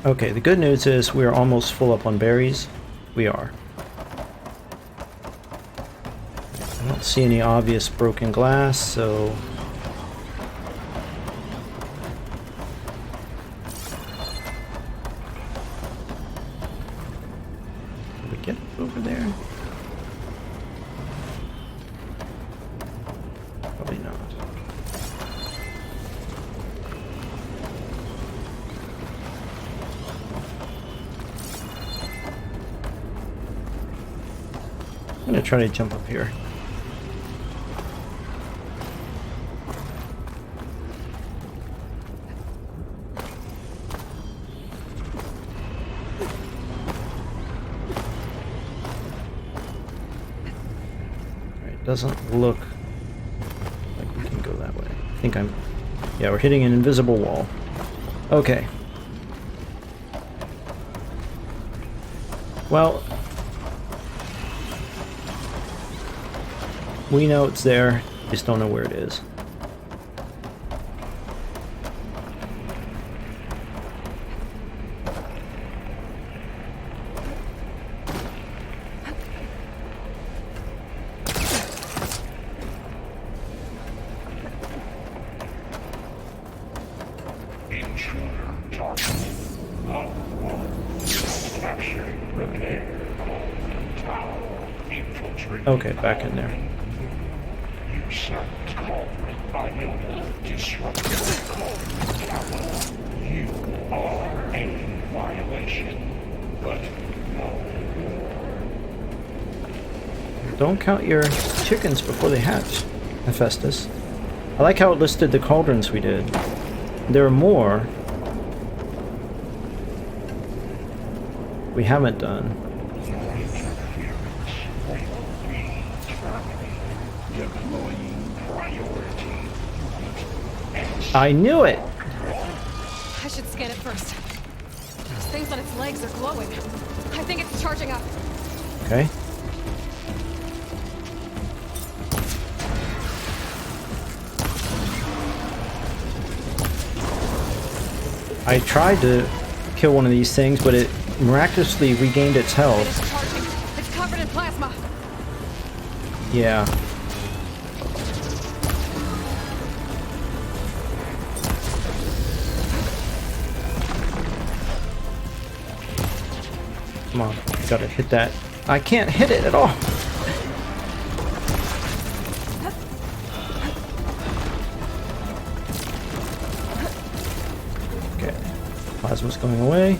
S1: Okay, the good news is we are almost full up on berries. We are. I don't see any obvious broken glass, so... Can we get over there? Probably not. I'm gonna try to jump up here. Alright, doesn't look like we can go that way. I think I'm... Yeah, we're hitting an invisible wall. Okay. Well... We know it's there, just don't know where it is. Okay, back in there.
S11: You sacked Cauldron unable to disrupt the Cauldron. You are a violation, but no reward.
S1: Don't count your chickens before they hatch, HEPHAESTUS. I like how it listed the cauldrons we did. There are more we haven't done. I knew it!
S4: I should scan it first. Those things on its legs are glowing. I think it's charging up.
S1: Okay. I tried to kill one of these things, but it miraculously regained its health.
S4: It's charging. It's covered in plasma.
S1: Yeah. Come on, gotta hit that. I can't hit it at all. Okay, plasma's going away.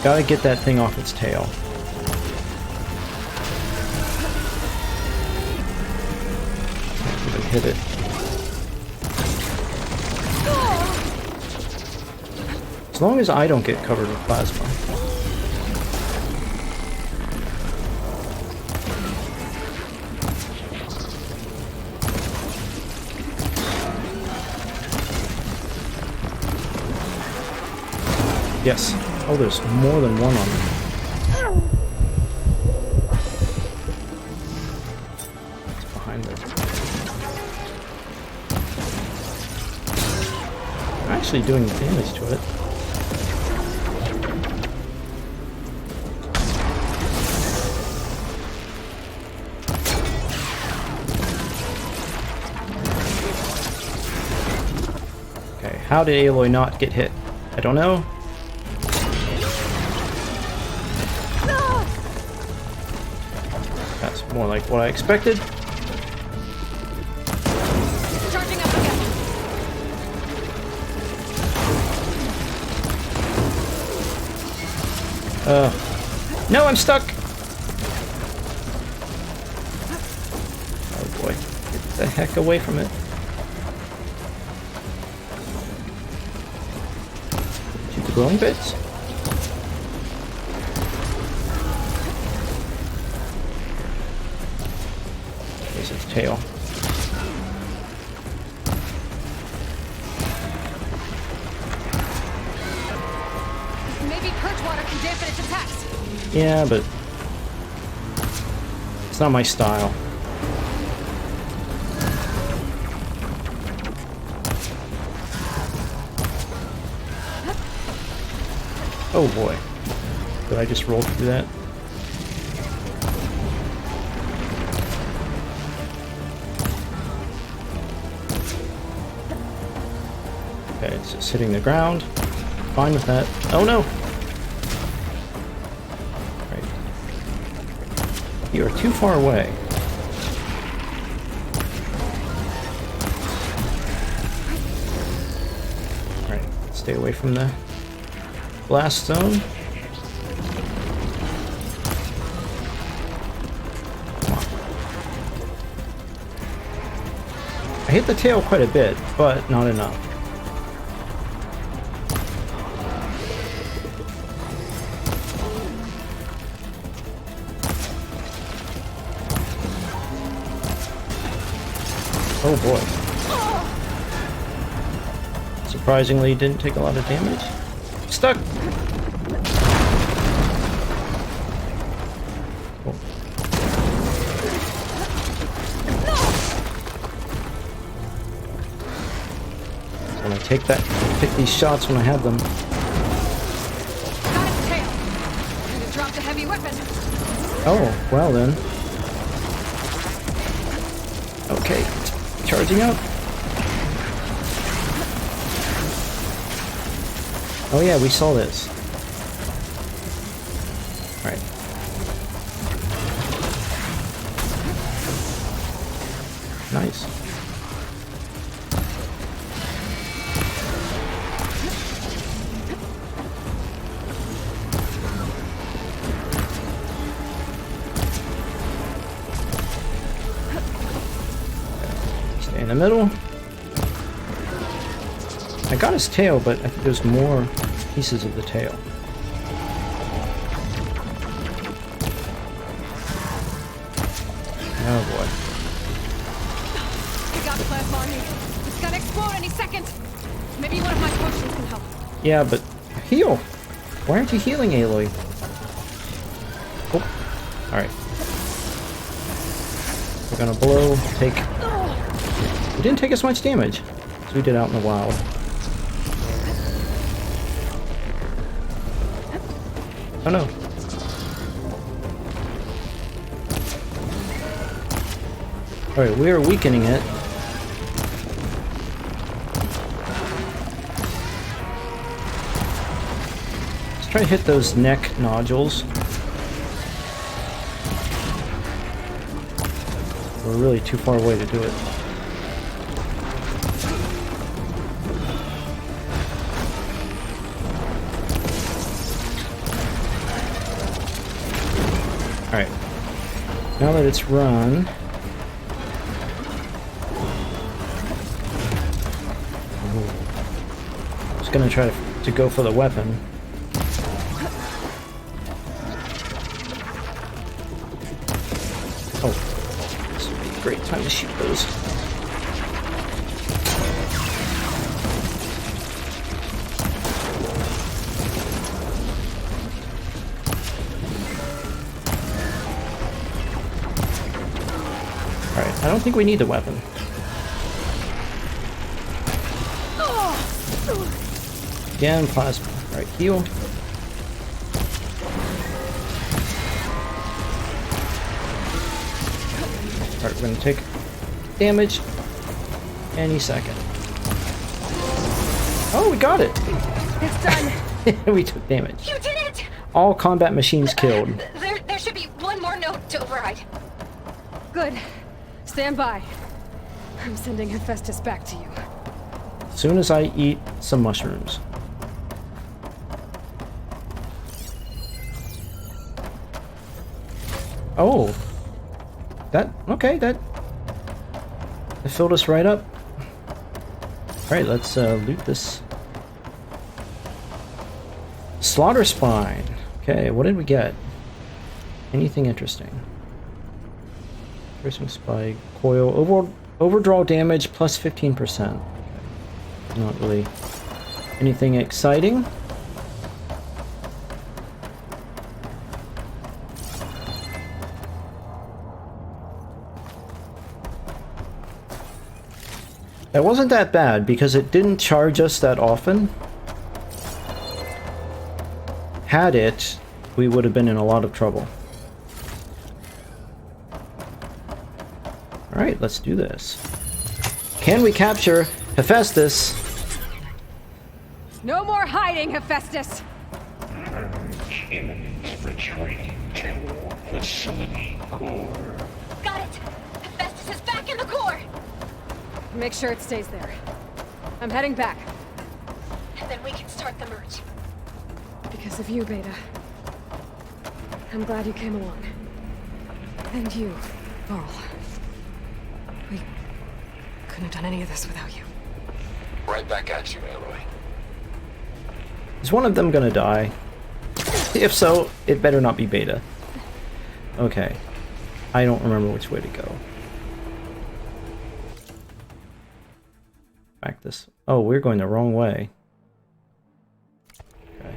S1: Gotta get that thing off its tail. Can't even hit it. As long as I don't get covered with plasma. Yes. Oh, there's more than one on them. It's behind this. I'm actually doing damage to it. Okay, how did Aloy not get hit? I don't know. More like what I expected.
S4: Charging up again.
S1: No, I'm stuck. Oh boy, get the heck away from it. Shoot the glowing bits. Its tail.
S4: Maybe purge water can dampen its attacks.
S1: Yeah, but it's not my style. Oh boy. Did I just roll through that? Okay, it's just hitting the ground. Fine with that. Oh no! Right. You are too far away. Alright, stay away from the blast zone. Come on. I hit the tail quite a bit, but not enough. Oh boy. Surprisingly, didn't take a lot of damage. Stuck! Cool. When I take pick these shots when I have them.
S4: Got its tail. And it dropped a heavy weapon.
S1: Oh, well then. Okay, charging up. Oh yeah, we saw this. Right. Nice. Stay in the middle. I got his tail, but I think there's more pieces of the tail. Oh boy.
S4: We got plasma on me. It's gonna explode any second. Maybe one of my potions can help.
S1: Yeah, but heal. Why aren't you healing, Aloy? Oh, all right. We're gonna blow. Take. We didn't take as much damage as we did out in the wild. Oh no. Alright, we are weakening it. Let's try to hit those neck nodules. We're really too far away to do it. Alright. Now that it's run... Gonna try to go for the weapon. Oh, this would be a great time to shoot those. Alright, I don't think we need the weapon. Again, plasma. Alright, heal. Alright, we're gonna take damage any second. Oh, we got it!
S4: It's done!
S1: We took damage.
S10: You did it!
S1: All combat machines killed.
S10: There should be one more note to override.
S4: Good. Stand by. I'm sending HEPHAESTUS back to you.
S1: As soon as I eat some mushrooms. Oh, okay, that filled us right up. All right, let's loot this Slaughterspine. Okay, what did we get? Anything interesting? Piercing spike, coil, overdraw damage plus 15%. Not really anything exciting. That wasn't that bad because it didn't charge us that often. Had it, we would have been in a lot of trouble. Alright, let's do this. Can we capture HEPHAESTUS?
S4: No more hiding, HEPHAESTUS!
S11: Imminent retreat to facility core.
S10: Got it! HEPHAESTUS is back in the core!
S4: Make sure it stays there. I'm heading back.
S10: And then we can start the merge.
S4: Because of you, Beta. I'm glad you came along. And you, Varl. We couldn't have done any of this without you.
S3: Right back at you, Aloy.
S1: Is one of them gonna die? If so, it better not be Beta. Okay. I don't remember which way to go. Back this. Oh, we're going the wrong way. Okay.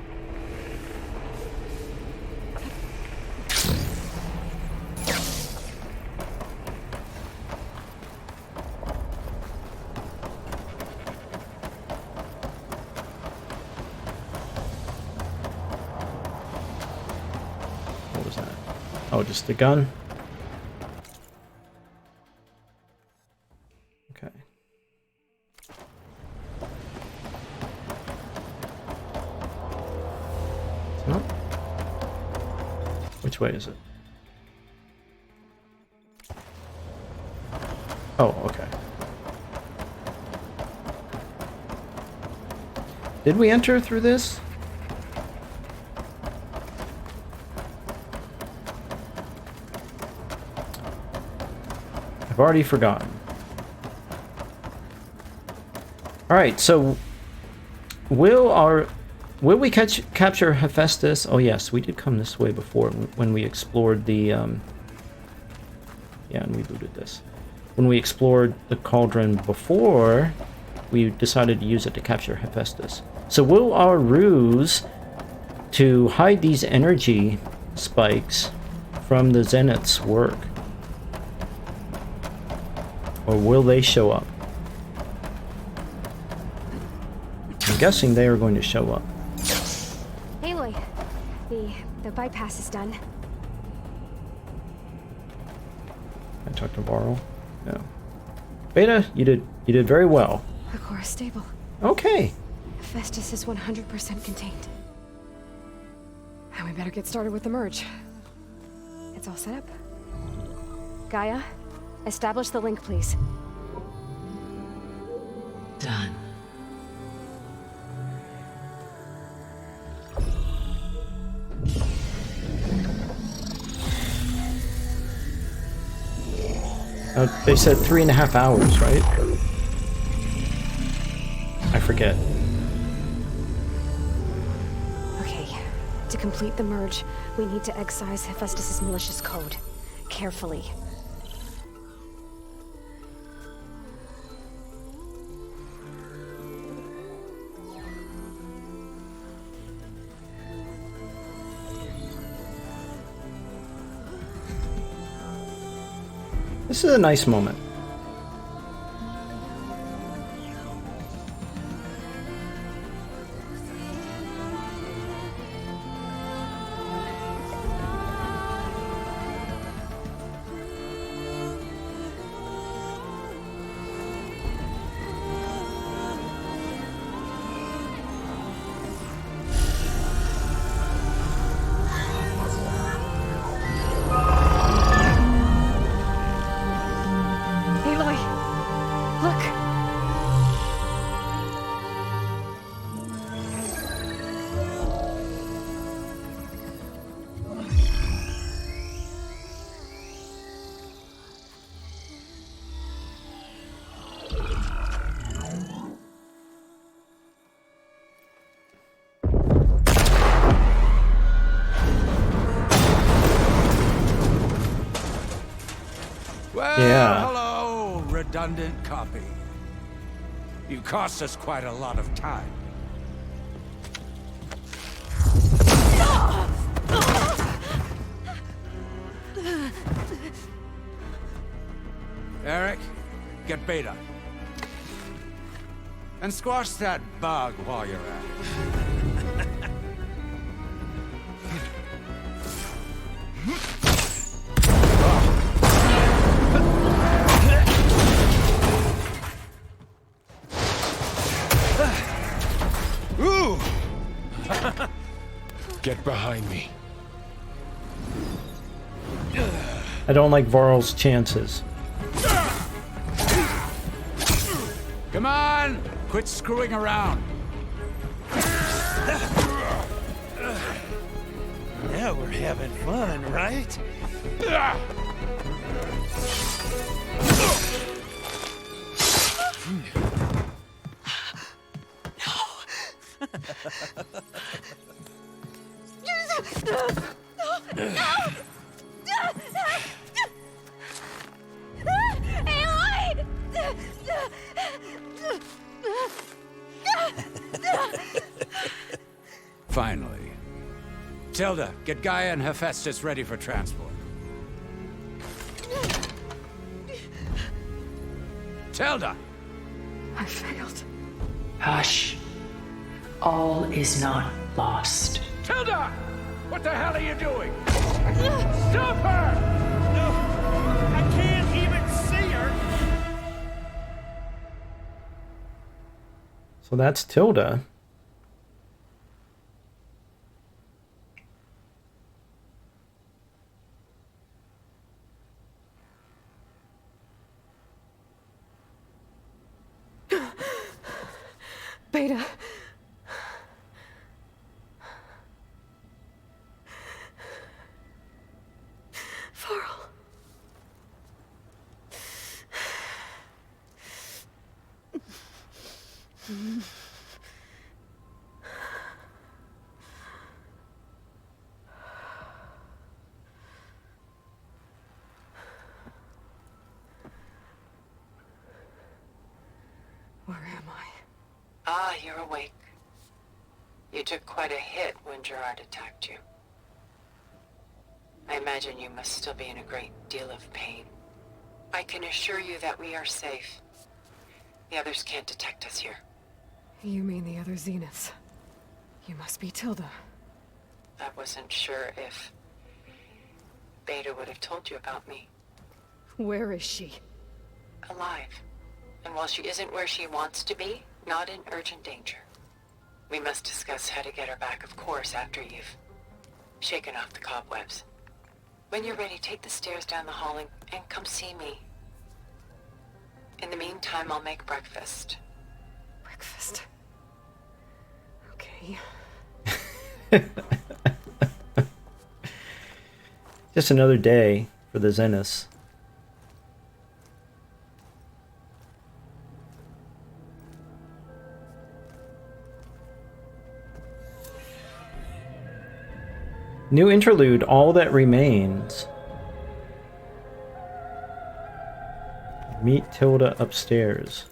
S1: What was that? Oh, just the gun? Okay. No? Which way is it? Oh, Oh, okay. Did we enter through this? I've already forgotten. Alright, so will we capture Hephaestus? Oh yes, we did come this way before when we explored the yeah, and we looted this. When we explored the cauldron before, we decided to use it to capture Hephaestus. So will our ruse to hide these energy spikes from the Zeniths work? Or will they show up? I'm guessing they are going to show up.
S10: Aloy, the bypass is done.
S1: I talked to Varl. No. Beta, you did very well.
S10: The core is stable.
S1: Okay.
S10: Hephaestus is 100% contained. And we better get started with the merge. It's all set up. Gaia, establish the link, please.
S8: Done.
S1: They said 3.5 hours, right? I forget.
S10: Okay, to complete the merge, we need to excise Hephaestus' malicious code. Carefully.
S1: This is a nice moment.
S12: Well, hello, redundant copy. You cost us quite a lot of time. Eric, get Beta. And squash that bug while you're at it.
S3: Ooh! Get behind me.
S1: I don't like Varl's chances.
S12: Come on! Quit screwing around.
S11: Now we're having fun, right?
S12: Finally. Tilda, get Gaia and Hephaestus ready for transport. Tilda!
S10: I failed.
S8: Hush. All is not lost.
S12: Tilda! What the hell are you doing? Stop her!
S11: No, I can't even see her.
S1: So that's Tilda.
S4: Beta. Varl. Where am I?
S13: Ah, you're awake. You took quite a hit when Gerard attacked you. I imagine you must still be in a great deal of pain. I can assure you that we are safe. The others can't detect us here.
S4: You mean the other Zeniths? You must be Tilda.
S13: I wasn't sure if Beta would have told you about me.
S4: Where is she?
S13: Alive. And while she isn't where she wants to be, not in urgent danger. We must discuss how to get her back, of course, after you've shaken off the cobwebs. When you're ready, take the stairs down the hall and come see me. In the meantime, I'll make breakfast.
S4: Breakfast? Okay.
S1: Just another day for the Zeniths. New interlude, All That Remains. Meet Tilda upstairs.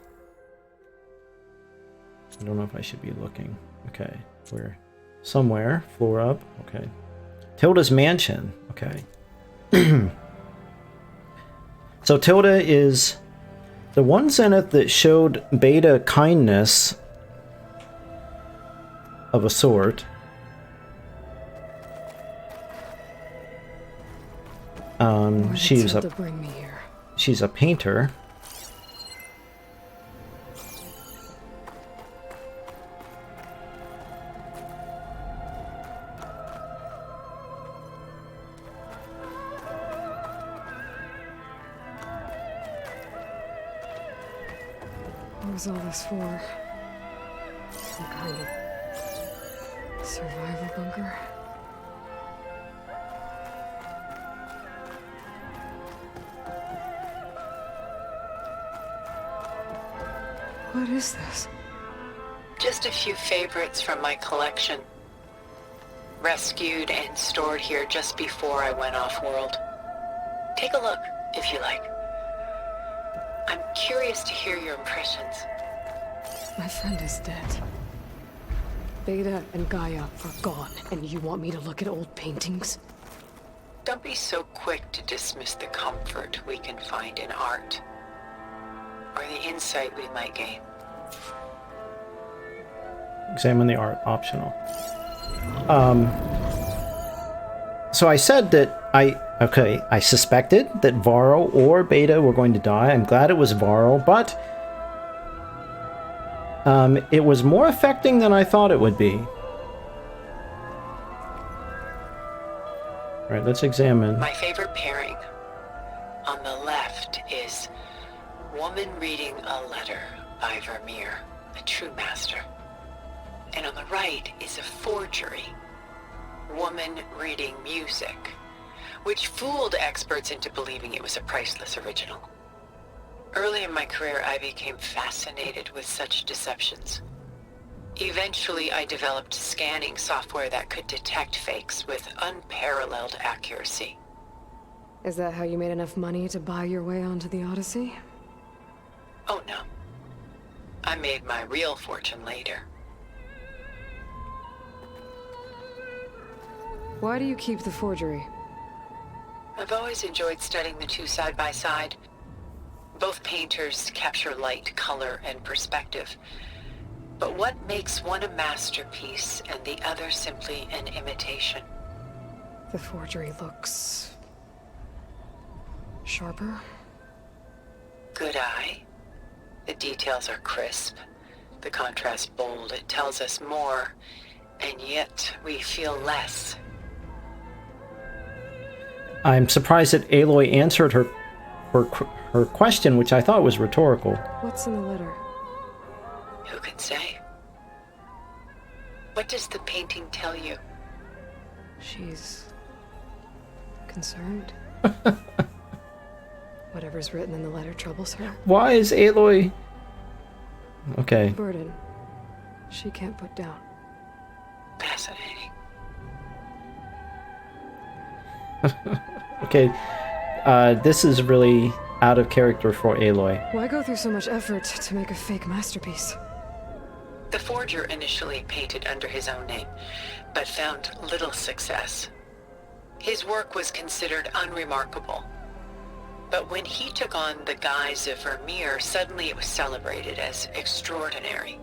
S1: I don't know if I should be looking. Okay, we're somewhere. Floor up. Okay. Tilda's mansion. Okay. So Tilda is the one Zenith that showed Beta kindness of a sort. She's a painter.
S4: What was all this for? Some kind of survival bunker? What is this?
S13: Just a few favorites from my collection. Rescued and stored here just before I went off-world. Take a look, if you like. I'm curious to hear your impressions.
S4: My friend is dead. Beta and Gaia are gone, and you want me to look at old paintings?
S13: Don't be so quick to dismiss the comfort we can find in art. Or the insight we might gain.
S1: Examine the art, optional. So I said that I suspected that Varl or Beta were going to die. I'm glad it was Varl, but it was more affecting than I thought it would be. All right, let's examine.
S13: My favorite pairing on the left is Woman Reading a Letter by Vermeer, a true master. And on the right is a forgery, Woman Reading Music, which fooled experts into believing it was a priceless original. Early in my career, I became fascinated with such deceptions. Eventually, I developed scanning software that could detect fakes with unparalleled accuracy.
S4: Is that how you made enough money to buy your way onto the Odyssey?
S13: Oh no. I made my real fortune later.
S4: Why do you keep the forgery?
S13: I've always enjoyed studying the two side by side. Both painters capture light, color, and perspective. But what makes one a masterpiece and the other simply an imitation?
S4: The forgery looks sharper.
S13: Good eye. The details are crisp. The contrast bold. It tells us more, and yet we feel less.
S1: I'm surprised that Aloy answered her question, which I thought was rhetorical.
S4: What's in the letter?
S13: Who can say? What does the painting tell you?
S4: She's concerned. Whatever's written in the letter troubles her.
S1: Why is Aloy... Okay.
S4: Burden she can't put down.
S13: Fascinating.
S1: Okay. This is really out of character for Aloy.
S4: Why go through so much effort to make a fake masterpiece?
S13: The forger initially painted under his own name, but found little success. His work was considered unremarkable. But when he took on the guise of Vermeer, suddenly it was celebrated as extraordinary.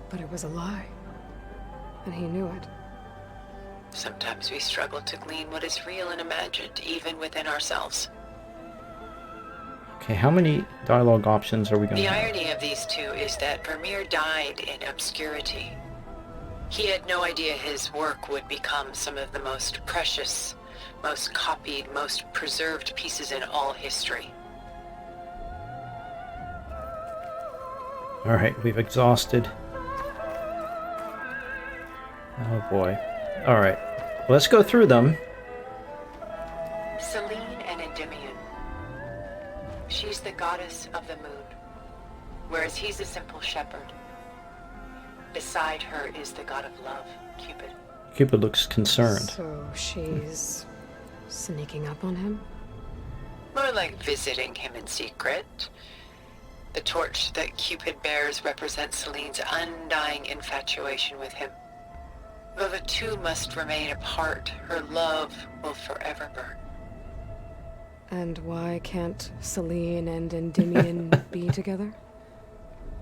S4: But it was a lie. And he knew it.
S13: Sometimes we struggle to glean what is real and imagined, even within ourselves.
S1: Okay, how many dialogue options are we going to
S13: The
S1: have?
S13: irony of these two is that Vermeer died in obscurity. He had no idea his work would become some of the most precious, most copied, most preserved pieces in all history.
S1: Alright, we've exhausted. Oh boy. Alright, let's go through them.
S13: Selene and Endymion. She's the goddess of the moon, whereas he's a simple shepherd. Beside her is the god of love, Cupid.
S1: Cupid looks concerned.
S4: So she's sneaking up on him?
S13: More like visiting him in secret. The torch that Cupid bears represents Selene's undying infatuation with him. Though the two must remain apart, her love will forever burn.
S4: And why can't Selene and Endymion be together?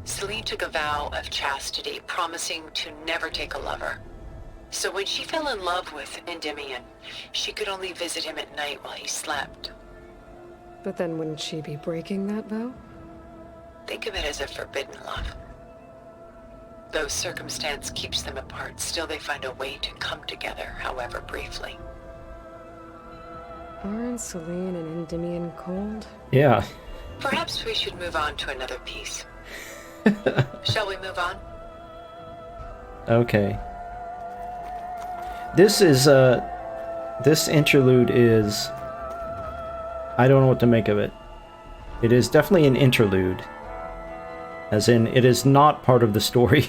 S13: Selene took a vow of chastity, promising to never take a lover. So when she fell in love with Endymion, she could only visit him at night while he slept.
S4: But then wouldn't she be breaking that vow?
S13: Think of it as a forbidden love. Though circumstance keeps them apart, still they find a way to come together, however briefly.
S4: Aren't Selene and Endymion cold?
S1: Yeah.
S13: Perhaps we should move on to another piece. Shall we move on?
S1: Okay. This is, this interlude is... I don't know what to make of it. It is definitely an interlude. As in, it is not part of the story.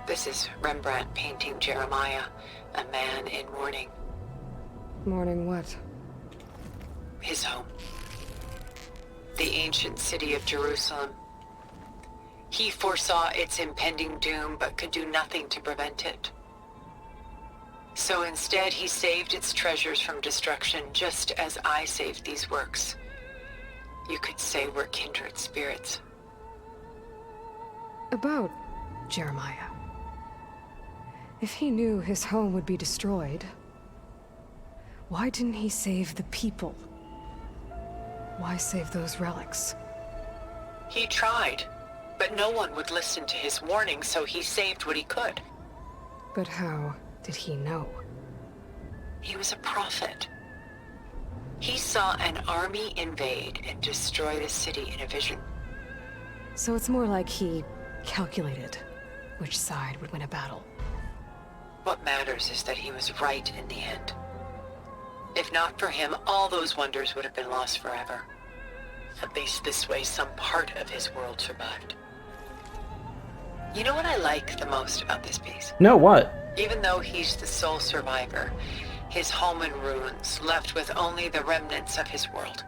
S13: This is Rembrandt painting Jeremiah, a man in mourning.
S4: Mourning what?
S13: His home. The ancient city of Jerusalem. He foresaw its impending doom, but could do nothing to prevent it. So instead, he saved its treasures from destruction, just as I saved these works. You could say we're kindred spirits.
S4: About Jeremiah. If he knew his home would be destroyed, why didn't he save the people? Why save those relics?
S13: He tried, but no one would listen to his warning, so he saved what he could.
S4: But how did he know?
S13: He was a prophet. He saw an army invade and destroy the city in a vision.
S4: So it's more like he calculated which side would win a battle.
S13: What matters is that he was right in the end. If not for him, all those wonders would have been lost forever. At least this way, some part of his world survived. You know what I like the most about this piece?
S1: No, what?
S13: Even though he's the sole survivor, his home in ruins, left with only the remnants of his world.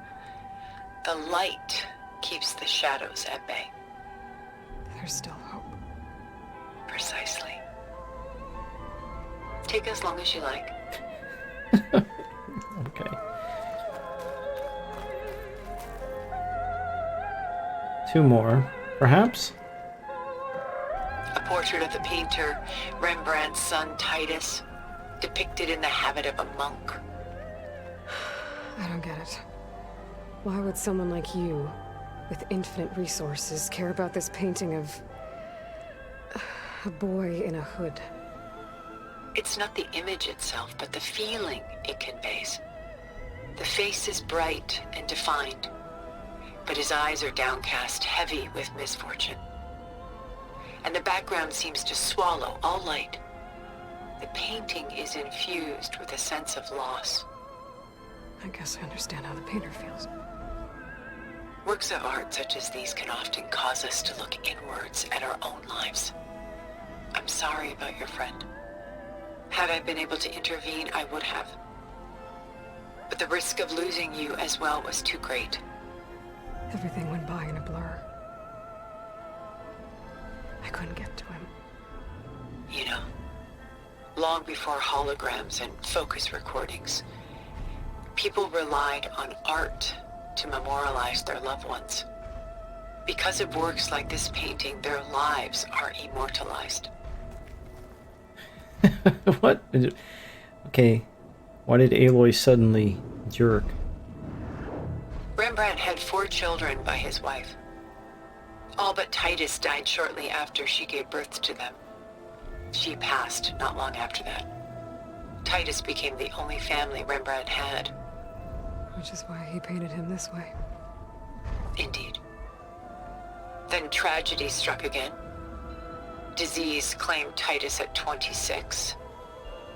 S13: The light keeps the shadows at bay.
S4: There's still hope.
S13: Precisely. Take as long as you like.
S1: Okay. Two more, perhaps?
S13: A portrait of the painter, Rembrandt's son Titus, depicted in the habit of a monk.
S4: I don't get it. Why would someone like you, with infinite resources, care about this painting of a boy in a hood?
S13: It's not the image itself, but the feeling it conveys. The face is bright and defined, but his eyes are downcast, heavy with misfortune. and the background seems to swallow all light. The painting is infused with a sense of loss.
S4: I guess I understand how the painter feels.
S13: Works of art such as these can often cause us to look inwards at our own lives. I'm sorry about your friend. Had I been able to intervene, I would have. But the risk of losing you as well was too great.
S4: Everything went by in a blur. I couldn't get to him.
S13: You know, long before holograms and focus recordings, people relied on art to memorialize their loved ones. Because of works like this painting, their lives are immortalized.
S1: What? Okay. Why did Aloy suddenly jerk?
S13: Rembrandt had 4 children by his wife. All but Titus died shortly after she gave birth to them. She passed not long after that. Titus became the only family Rembrandt had.
S4: Which is why he painted him this way.
S13: Indeed. Then tragedy struck again. Disease claimed Titus at 26.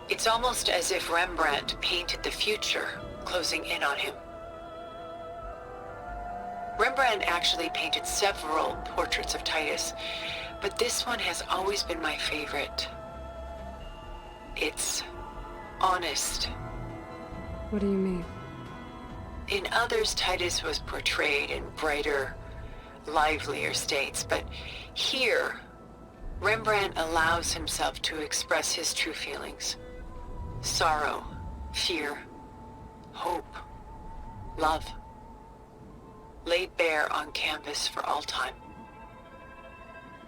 S13: It's almost as if Rembrandt painted the future, closing in on him. Rembrandt actually painted several portraits of Titus, but this one has always been my favorite. It's honest.
S4: What do you mean?
S13: In others, Titus was portrayed in brighter, livelier states, but here, Rembrandt allows himself to express his true feelings. Sorrow, fear, hope, love. Laid bare on canvas for all time.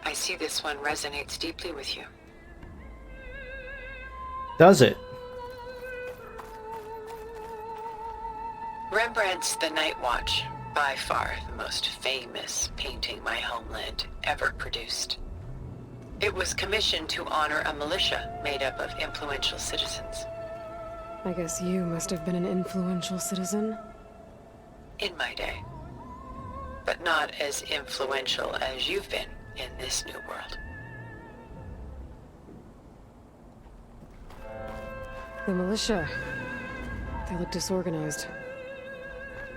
S13: I see this one resonates deeply with you.
S1: Does it?
S13: Rembrandt's The Night Watch, by far the most famous painting my homeland ever produced. It was commissioned to honor a militia made up of influential citizens.
S4: I guess you must have been an influential citizen?
S13: In my day. But not as influential as you've been in this new world.
S4: The militia. They look disorganized.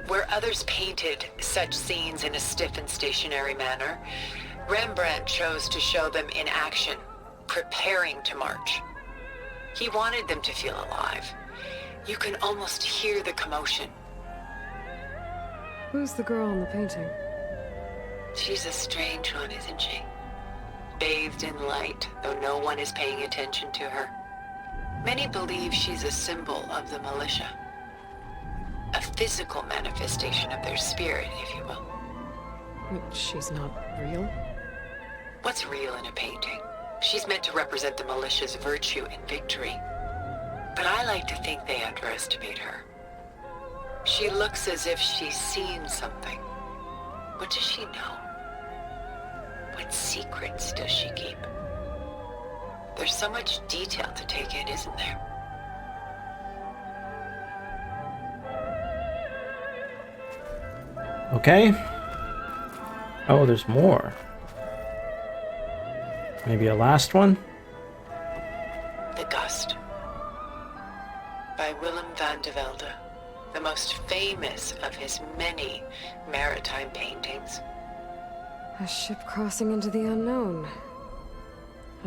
S13: Where others painted such scenes in a stiff and stationary manner, Rembrandt chose to show them in action, preparing to march. He wanted them to feel alive. You can almost hear the commotion.
S4: Who's the girl in the painting?
S13: She's a strange one, isn't she? Bathed in light, though no one is paying attention to her. Many believe she's a symbol of the militia. A physical manifestation of their spirit, if you will.
S4: But she's not real?
S13: What's real in a painting? She's meant to represent the militia's virtue and victory. But I like to think they underestimate her. She looks as if she's seen something. What does she know? What secrets does she keep? There's so much detail to take in, isn't there?
S1: Okay. Oh, there's more. Maybe a last one?
S13: The Gust. By Willem van de Velde, the most famous of his many maritime paintings.
S4: A ship crossing into the unknown.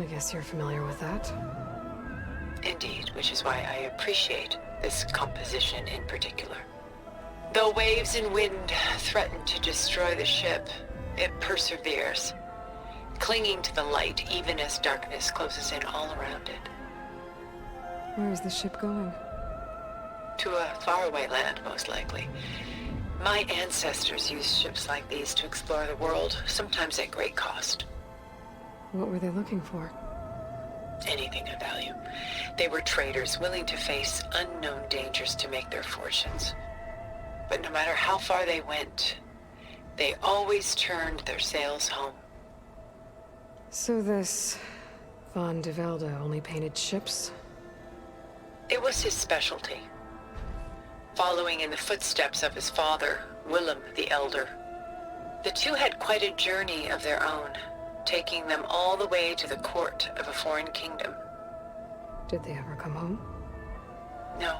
S4: I guess you're familiar with that.
S13: Indeed, which is why I appreciate this composition in particular. Though waves and wind threaten to destroy the ship, it perseveres, clinging to the light even as darkness closes in all around it.
S4: Where is the ship going?
S13: To a faraway land, most likely. My ancestors used ships like these to explore the world, sometimes at great cost.
S4: What were they looking for?
S13: Anything of value. They were traders willing to face unknown dangers to make their fortunes. But no matter how far they went, they always turned their sails home.
S4: So this Van de Velde only painted ships?
S13: It was his specialty. Following in the footsteps of his father, Willem the Elder. The two had quite a journey of their own, taking them all the way to the court of a foreign kingdom.
S4: Did they ever come home?
S13: No,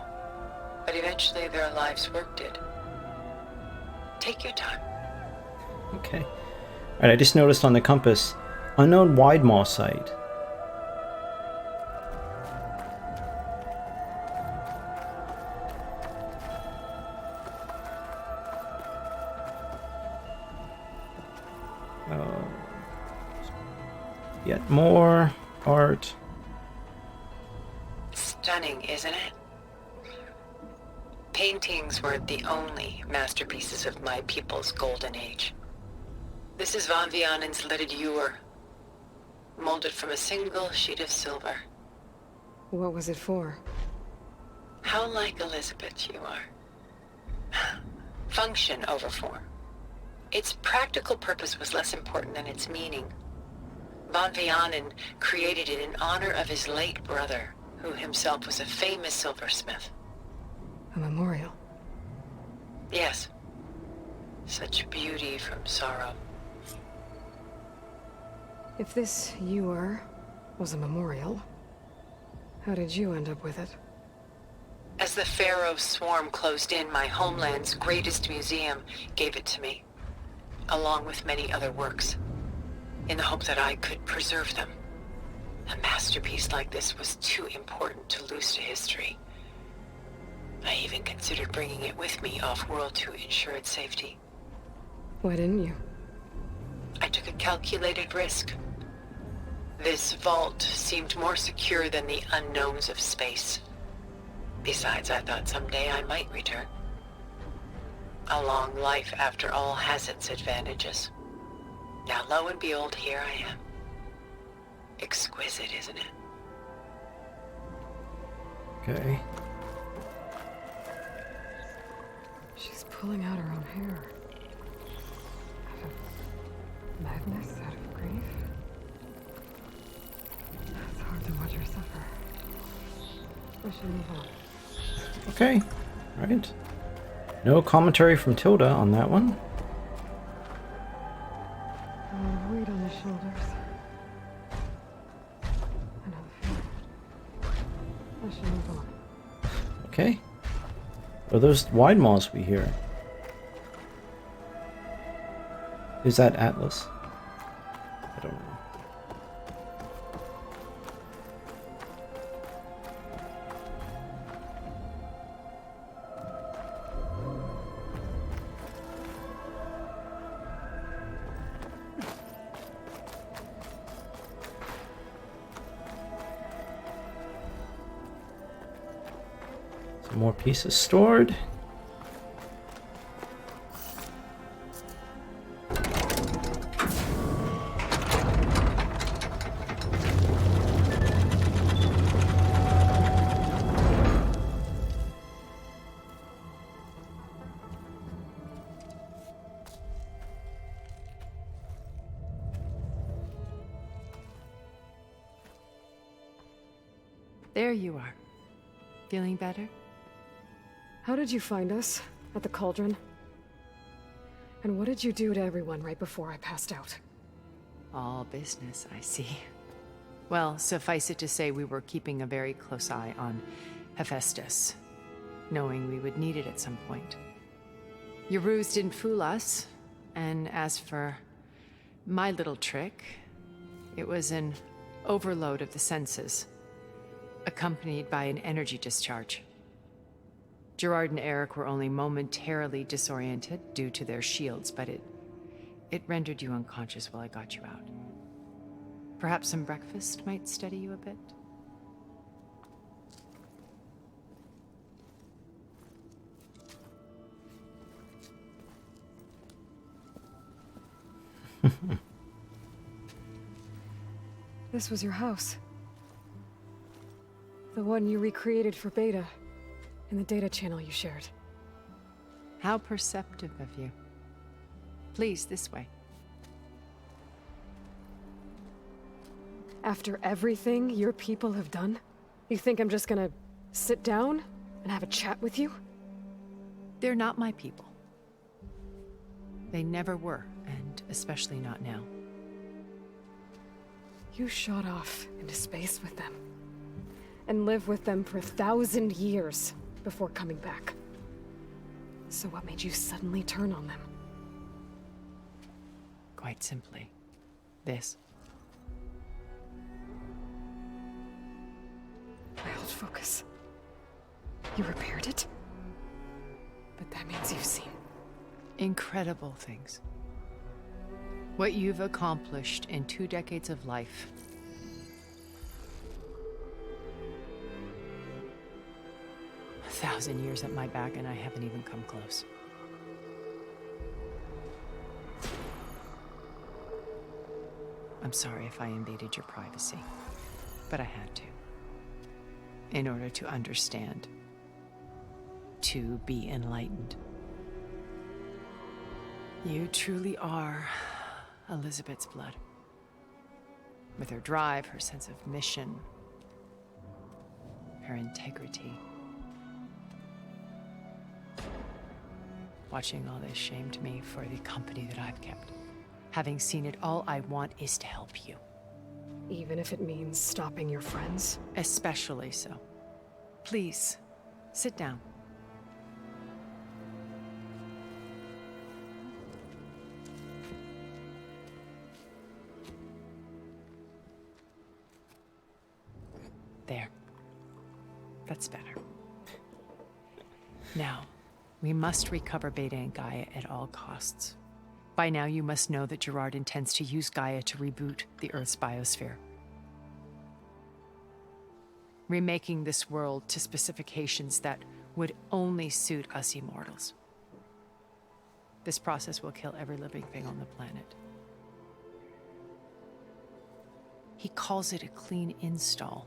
S13: but eventually their lives work did. Take your time.
S1: Okay. Alright, I just noticed on the compass, unknown wide maw site. Yet more art.
S13: Stunning, isn't it? Paintings weren't the only masterpieces of my people's golden age. This is Von Vianen's lidded ewer, molded from a single sheet of silver.
S4: What was it for?
S13: How like Elizabeth you are. Function over form. Its practical purpose was less important than its meaning. Von Vianen created it in honor of his late brother, who himself was a famous silversmith.
S4: A memorial?
S13: Yes. Such beauty from sorrow.
S4: If this ewer was a memorial, how did you end up with it?
S13: As the Pharaoh swarm closed in, my homeland's greatest museum gave it to me, along with many other works, in the hope that I could preserve them. A masterpiece like this was too important to lose to history. I even considered bringing it with me off-world to ensure its safety.
S4: Why didn't you?
S13: I took a calculated risk. This vault seemed more secure than the unknowns of space. Besides, I thought someday I might return. A long life, after all, has its advantages. Now, lo and behold, here I am. Exquisite, isn't it?
S1: Okay.
S4: She's pulling out her own hair. Out of madness, out of grief. It's hard to watch her suffer. I should move on.
S1: Okay. Right. No commentary from Tilda on that one.
S4: Weight on the shoulders. Another fear. I should move on.
S1: Okay. Are those wide maws we hear? Is that Atlas? I don't know. Some more pieces stored.
S14: There you are. Feeling better?
S4: How did you find us? At the Cauldron? And what did you do to everyone right before I passed out?
S14: All business, I see. Well, suffice it to say we were keeping a very close eye on HEPHAESTUS, knowing we would need it at some point. Your ruse didn't fool us, and as for my little trick, it was an overload of the senses, accompanied by an energy discharge. Gerard and Eric were only momentarily disoriented due to their shields, but it rendered you unconscious while I got you out. Perhaps some breakfast might steady you a bit?
S4: This was your house. The one you recreated for Beta, in the data channel you shared.
S14: How perceptive of you. Please, this way.
S4: After everything your people have done, you think I'm just gonna sit down and have a chat with you?
S14: They're not my people. They never were, and especially not now.
S4: You shot off into space with them. And lived with them for 1,000 years before coming back. So what made you suddenly turn on them?
S14: Quite simply, this.
S4: My old focus. You repaired it? But that means you've seen...
S14: incredible things. What you've accomplished in 2 decades of life. A 1,000 years at my back and I haven't even come close. I'm sorry if I invaded your privacy, but I had to. In order to understand. To be enlightened. You truly are Elizabeth's blood. With her drive, her sense of mission, her integrity. Watching all this shamed me for the company that I've kept. Having seen it, all I want is to help you.
S4: Even if it means stopping your friends?
S14: Especially so. Please, sit down. There. That's better. Now, we must recover Beta and Gaia at all costs. By now, you must know that Gerard intends to use Gaia to reboot the Earth's biosphere. Remaking this world to specifications that would only suit us immortals. This process will kill every living thing on the planet. He calls it a clean install.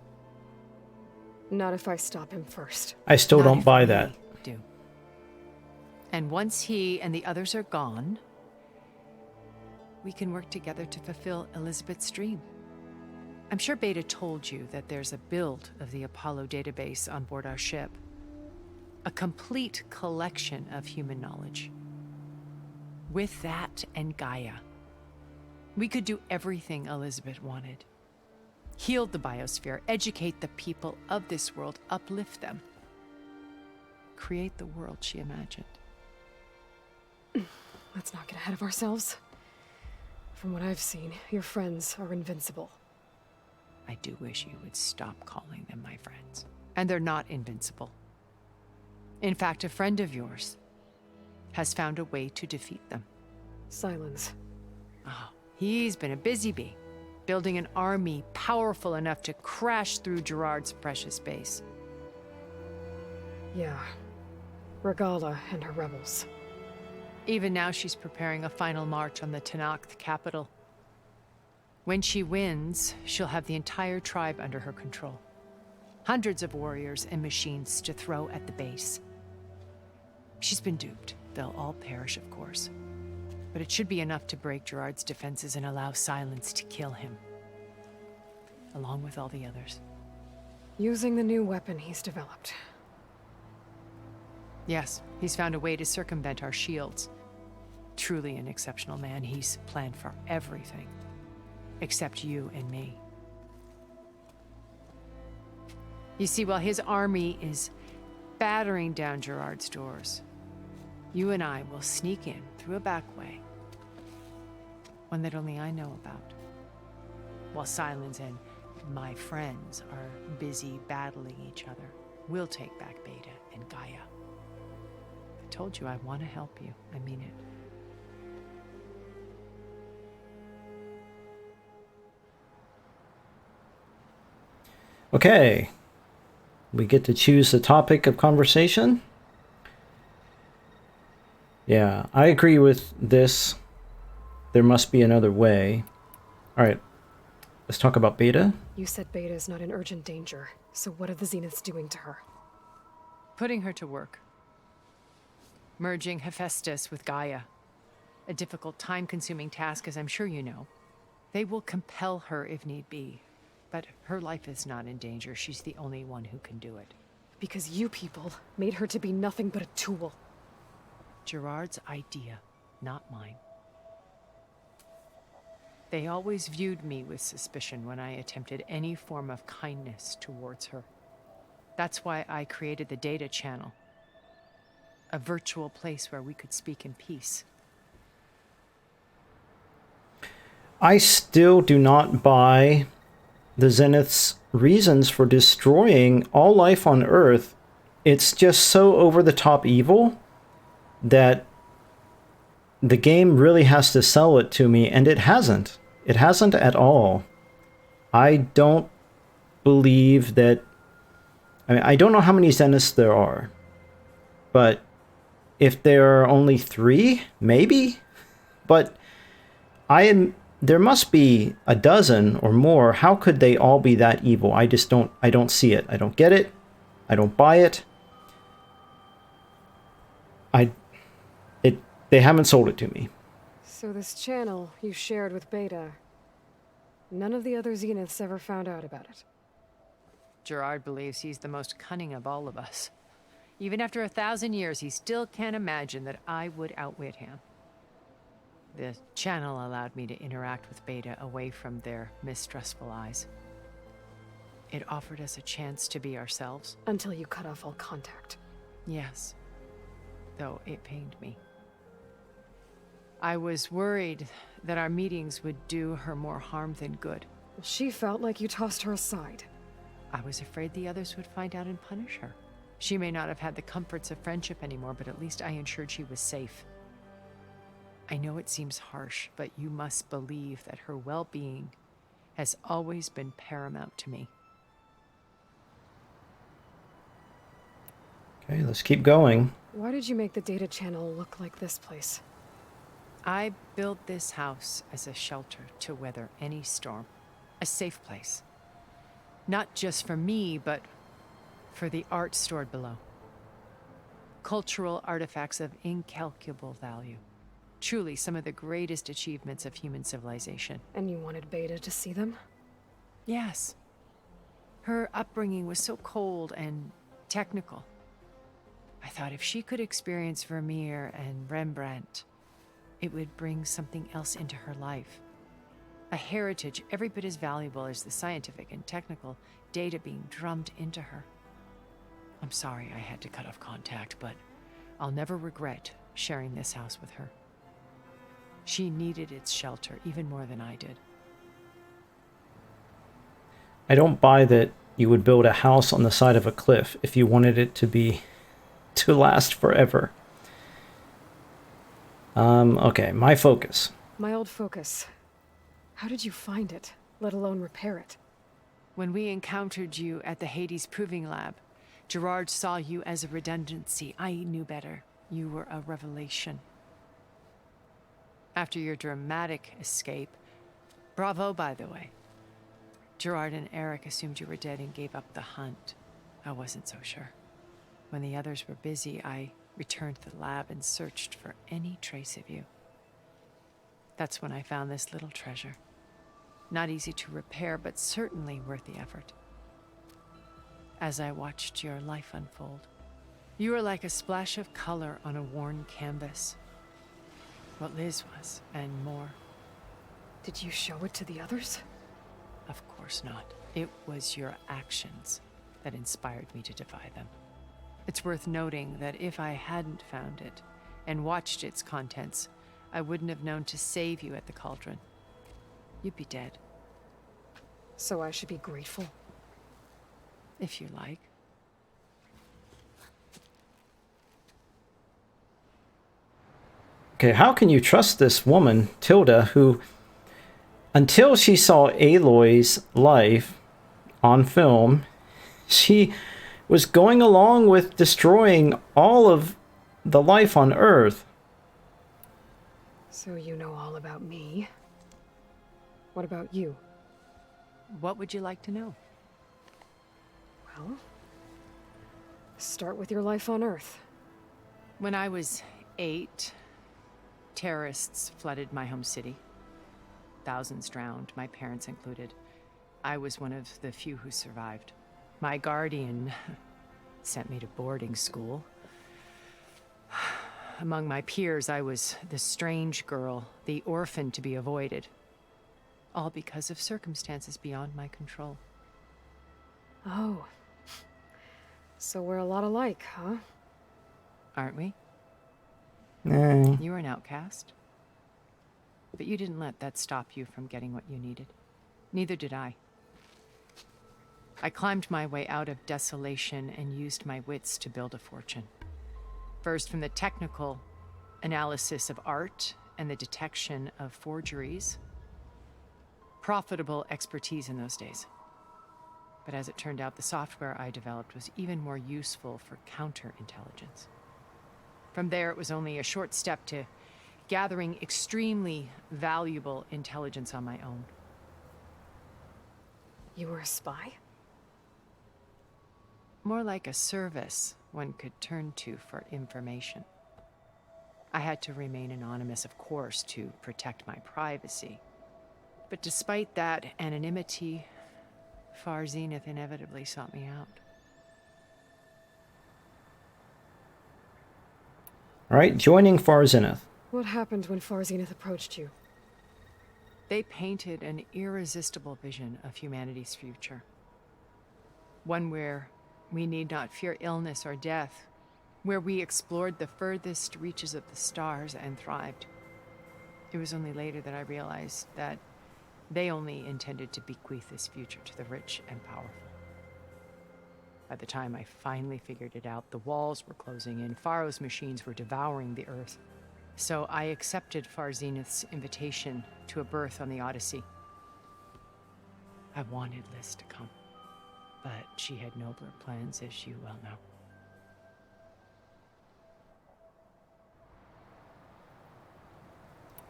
S4: Not if I stop him first.
S1: I still don't buy that.
S14: Do. And once he and the others are gone, we can work together to fulfill Elizabeth's dream. I'm sure Beta told you that there's a build of the Apollo database on board our ship. A complete collection of human knowledge. With that and Gaia, we could do everything Elizabeth wanted. Heal the biosphere, educate the people of this world, uplift them. Create the world she imagined.
S4: Let's not get ahead of ourselves. From what I've seen, your friends are invincible.
S14: I do wish you would stop calling them my friends. And they're not invincible. In fact, a friend of yours has found a way to defeat them.
S4: Silence.
S14: Oh, he's been a busy bee, building an army powerful enough to crash through Gerard's precious base.
S4: Yeah. Regala and her rebels.
S14: Even now, she's preparing a final march on the Tenakth capital. When she wins, she'll have the entire tribe under her control. Hundreds of warriors and machines to throw at the base. She's been duped. They'll all perish, of course. But it should be enough to break Gerard's defenses and allow Silence to kill him. Along with all the others.
S4: Using the new weapon he's developed.
S14: Yes, he's found a way to circumvent our shields. Truly an exceptional man. He's planned for everything. Except you and me. You see, while his army is battering down Gerard's doors, you and I will sneak in through a back way. One that only I know about. While Silence and my friends are busy battling each other, we'll take back Beta and Gaia. I told you I want to help you. I mean it.
S1: Okay. We get to choose the topic of conversation. Yeah, I agree with this. There must be another way. Alright, let's talk about Beta.
S4: You said Beta is not in urgent danger, so what are the Zeniths doing to her?
S14: Putting her to work. Merging Hephaestus with Gaia. A difficult, time-consuming task, as I'm sure you know. They will compel her if need be. But her life is not in danger. She's the only one who can do it.
S4: Because you people made her to be nothing but a tool.
S14: Gerard's idea, not mine. They always viewed me with suspicion when I attempted any form of kindness towards her. That's why I created the data channel. A virtual place where we could speak in peace.
S1: I still do not buy the Zenith's reasons for destroying all life on Earth. It's just so over-the-top evil that the game really has to sell it to me, and it hasn't. It hasn't at all. I don't believe that... I mean, I don't know how many Zeniths there are, but if there are only 3, maybe? But there must be a dozen or more. How could they all be that evil? I don't see it. I don't get it. I don't buy it. They haven't sold it to me.
S4: So this channel you shared with Beta, none of the other Zeniths ever found out about it?
S14: Gerard believes he's the most cunning of all of us. Even after 1,000 years, he still can't imagine that I would outwit him. The channel allowed me to interact with Beta away from their mistrustful eyes. It offered us a chance to be ourselves.
S4: Until you cut off all contact.
S14: Yes. Though it pained me. I was worried that our meetings would do her more harm than good.
S4: She felt like you tossed her aside.
S14: I was afraid the others would find out and punish her. She may not have had the comforts of friendship anymore, but at least I ensured she was safe. I know it seems harsh, but you must believe that her well-being has always been paramount to me.
S1: Okay, let's keep going.
S4: Why did you make the data channel look like this place?
S14: I built this house as a shelter to weather any storm. A safe place. Not just for me, but for the art stored below. Cultural artifacts of incalculable value. Truly some of the greatest achievements of human civilization.
S4: And you wanted Beta to see them?
S14: Yes. Her upbringing was so cold and technical. I thought if she could experience Vermeer and Rembrandt, it would bring something else into her life. A heritage every bit as valuable as the scientific and technical data being drummed into her. I'm sorry I had to cut off contact, but I'll never regret sharing this house with her. She needed its shelter even more than I did.
S1: I don't buy that you would build a house on the side of a cliff if you wanted it to last forever. Okay, my focus.
S4: My old focus. How did you find it, let alone repair it?
S14: When we encountered you at the Hades Proving Lab, Gerard saw you as a redundancy. I knew better. You were a revelation. After your dramatic escape, bravo, by the way. Gerard and Eric assumed you were dead and gave up the hunt. I wasn't so sure. When the others were busy, I returned to the lab and searched for any trace of you. That's when I found this little treasure. Not easy to repair, but certainly worth the effort. As I watched your life unfold, you were like a splash of color on a worn canvas. What Liz was, and more.
S4: Did you show it to the others?
S14: Of course not. It was your actions that inspired me to defy them. It's worth noting that if I hadn't found it and watched its contents, I wouldn't have known to save you at the Cauldron. You'd be dead.
S4: So I should be grateful?
S14: If you like.
S1: Okay, how can you trust this woman, Tilda, who, until she saw Aloy's life on film, she was going along with destroying all of the life on Earth?
S4: So you know all about me. What about you?
S14: What would you like to know?
S4: Well, start with your life on Earth.
S14: When I was 8, terrorists flooded my home city. Thousands drowned, my parents included. I was one of the few who survived. My guardian sent me to boarding school. Among my peers, I was the strange girl, the orphan to be avoided. all because of circumstances beyond my control.
S4: Oh. So we're a lot alike, huh?
S14: Aren't we?
S1: Eh.
S14: You were an outcast. But you didn't let that stop you from getting what you needed. Neither did I. I climbed my way out of desolation and used my wits to build a fortune. First from the technical analysis of art and the detection of forgeries. Profitable expertise in those days. But as it turned out, the software I developed was even more useful for counterintelligence. From there, it was only a short step to gathering extremely valuable intelligence on my own.
S4: You were a spy?
S14: More like a service one could turn to for information. I had to remain anonymous, of course, to protect my privacy. But despite that anonymity, Far Zenith inevitably sought me out.
S1: Alright, joining Far Zenith.
S4: What happened when Far Zenith approached you?
S14: They painted an irresistible vision of humanity's future. One where we need not fear illness or death, where we explored the furthest reaches of the stars and thrived. It was only later that I realized that they only intended to bequeath this future to the rich and powerful. By the time I finally figured it out, the walls were closing in, Pharaoh's machines were devouring the earth. So I accepted Far Zenith's invitation to a berth on the Odyssey. I wanted Liz to come, but she had nobler plans, as you well know.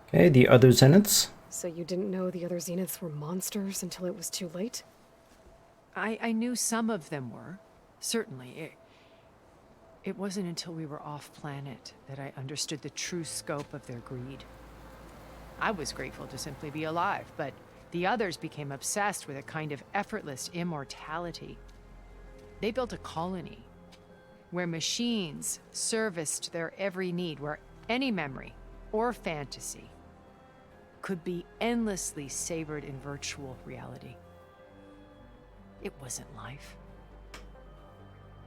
S1: Okay, the other Zeniths.
S4: So you didn't know the other Zeniths were monsters until it was too late?
S14: I knew some of them were, certainly. It wasn't until we were off-planet that I understood the true scope of their greed. I was grateful to simply be alive, but the others became obsessed with a kind of effortless immortality. They built a colony where machines serviced their every need, where any memory or fantasy could be endlessly savored in virtual reality. It wasn't life.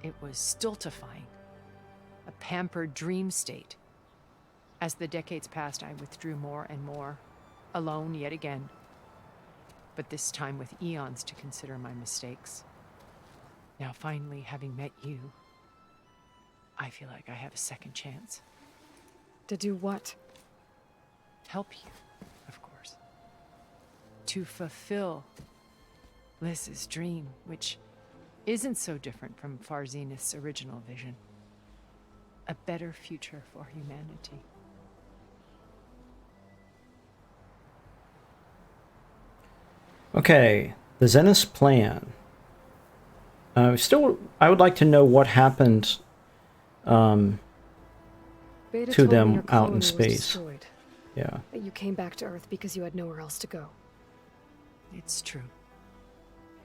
S14: It was stultifying, a pampered dream state. As the decades passed, I withdrew more and more, alone yet again, but this time with eons to consider my mistakes. Now finally, having met you, I feel like I have a second chance.
S4: To do what?
S14: Help you, of course. To fulfill Liz's dream, which isn't so different from Far Zenith's original vision. A better future for humanity.
S1: Okay, the Zenith's plan. I would like to know what happened
S4: Beta
S1: to
S4: told me
S1: them
S4: your
S1: out
S4: colony
S1: in
S4: was
S1: space.
S4: destroyed.
S1: Yeah.
S4: That you came back to Earth because you had nowhere else to go.
S14: It's true.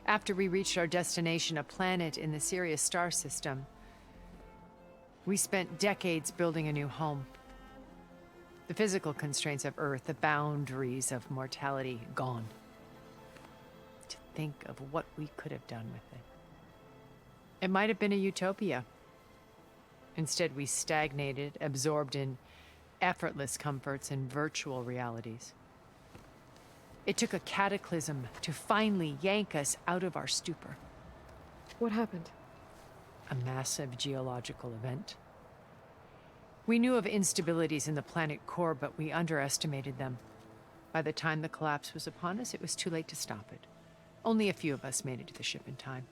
S14: After we reached our destination, a planet in the Sirius star system, we spent decades building a new home. The physical constraints of Earth, the boundaries of mortality, gone. To think of what we could have done with it. It might have been a utopia. Instead, we stagnated, absorbed in effortless comforts and virtual realities. It took a cataclysm to finally yank us out of our stupor.
S4: What happened?
S14: A massive geological event. We knew of instabilities in the planet core, but we underestimated them. By the time the collapse was upon us, it was too late to stop it. Only a few of us made it to the ship in time.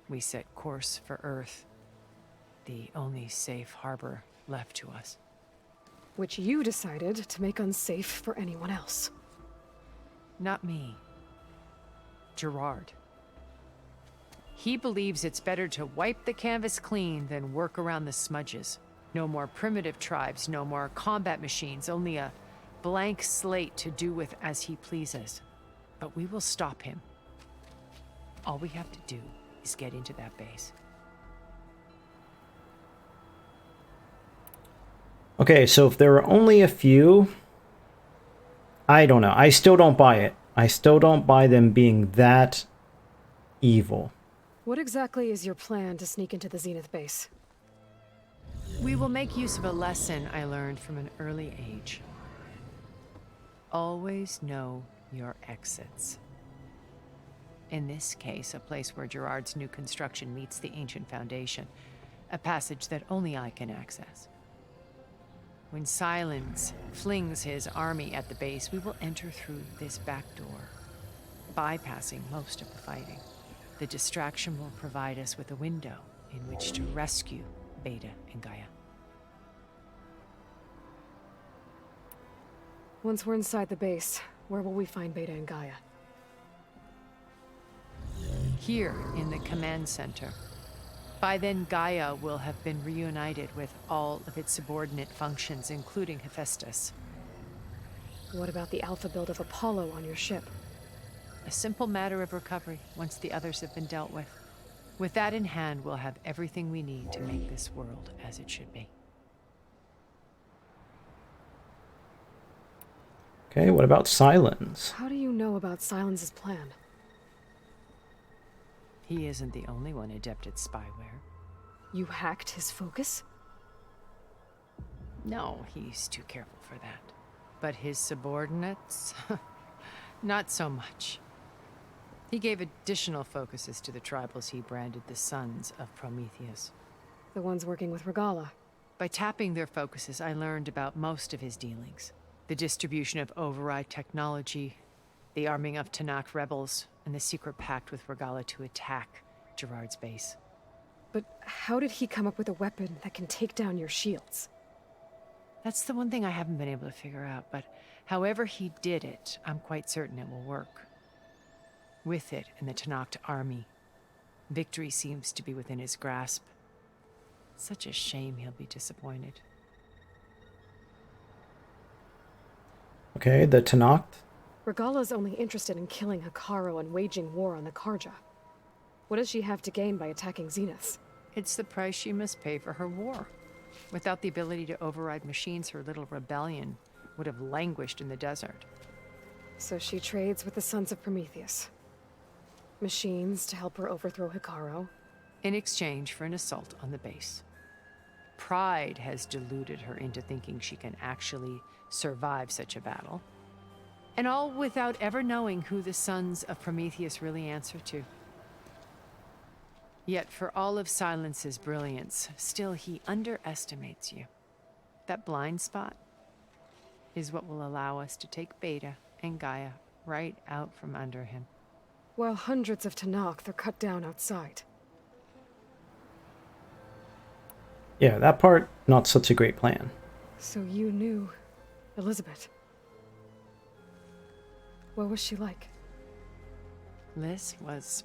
S14: We set course for Earth, the only safe harbor left to us.
S4: Which you decided to make unsafe for anyone else.
S14: Not me. Gerard. He believes it's better to wipe the canvas clean than work around the smudges. No more primitive tribes, no more combat machines, only a blank slate to do with as he pleases. But we will stop him. All we have to do is get into that base.
S1: Okay, so if there are only a few, I don't know. I still don't buy it. I still don't buy them being that evil.
S4: What exactly is your plan to sneak into the Zenith base?
S14: We will make use of a lesson I learned from an early age. Always know your exits. In this case, a place where Gerard's new construction meets the ancient foundation, a passage that only I can access. When Silence flings his army at the base, we will enter through this back door, bypassing most of the fighting. The distraction will provide us with a window in which to rescue Beta and Gaia.
S4: Once we're inside the base, where will we find Beta and Gaia?
S14: Here in the command center. By then, Gaia will have been reunited with all of its subordinate functions, including HEPHAESTUS.
S4: What about the alpha build of Apollo on your ship?
S14: A simple matter of recovery once the others have been dealt with. With that in hand, we'll have everything we need to make this world as it should be.
S1: Okay, what about Silence?
S4: How do you know about Silence's plan?
S14: He isn't the only one adept at spyware.
S4: You hacked his focus?
S14: No, he's too careful for that. But his subordinates? Not so much. He gave additional focuses to the tribals he branded the Sons of Prometheus.
S4: The ones working with Regala.
S14: By tapping their focuses, I learned about most of his dealings. The distribution of override technology, the arming of Tanakh rebels, and the secret pact with Regala to attack Gerard's base.
S4: But how did he come up with a weapon that can take down your shields?
S14: That's the one thing I haven't been able to figure out, but however he did it, I'm quite certain it will work. With it and the Tanakh army, victory seems to be within his grasp. Such a shame he'll be disappointed.
S1: Okay, the Tanakh.
S4: Regala's only interested in killing Hekarro and waging war on the Karja. What does she have to gain by attacking Zeniths?
S14: It's the price she must pay for her war. Without the ability to override machines, her little rebellion would have languished in the desert.
S4: So she trades with the Sons of Prometheus. Machines to help her overthrow Hekarro.
S14: In exchange for an assault on the base. Pride has deluded her into thinking she can actually survive such a battle. And all without ever knowing who the Sons of Prometheus really answer to. Yet for all of Silence's brilliance, still he underestimates you. That blind spot is what will allow us to take Beta and Gaia right out from under him.
S4: While hundreds of Tanakh are cut down outside.
S1: Yeah, that part, not such a great plan.
S4: So you knew Elizabeth. What was she like?
S14: Liz was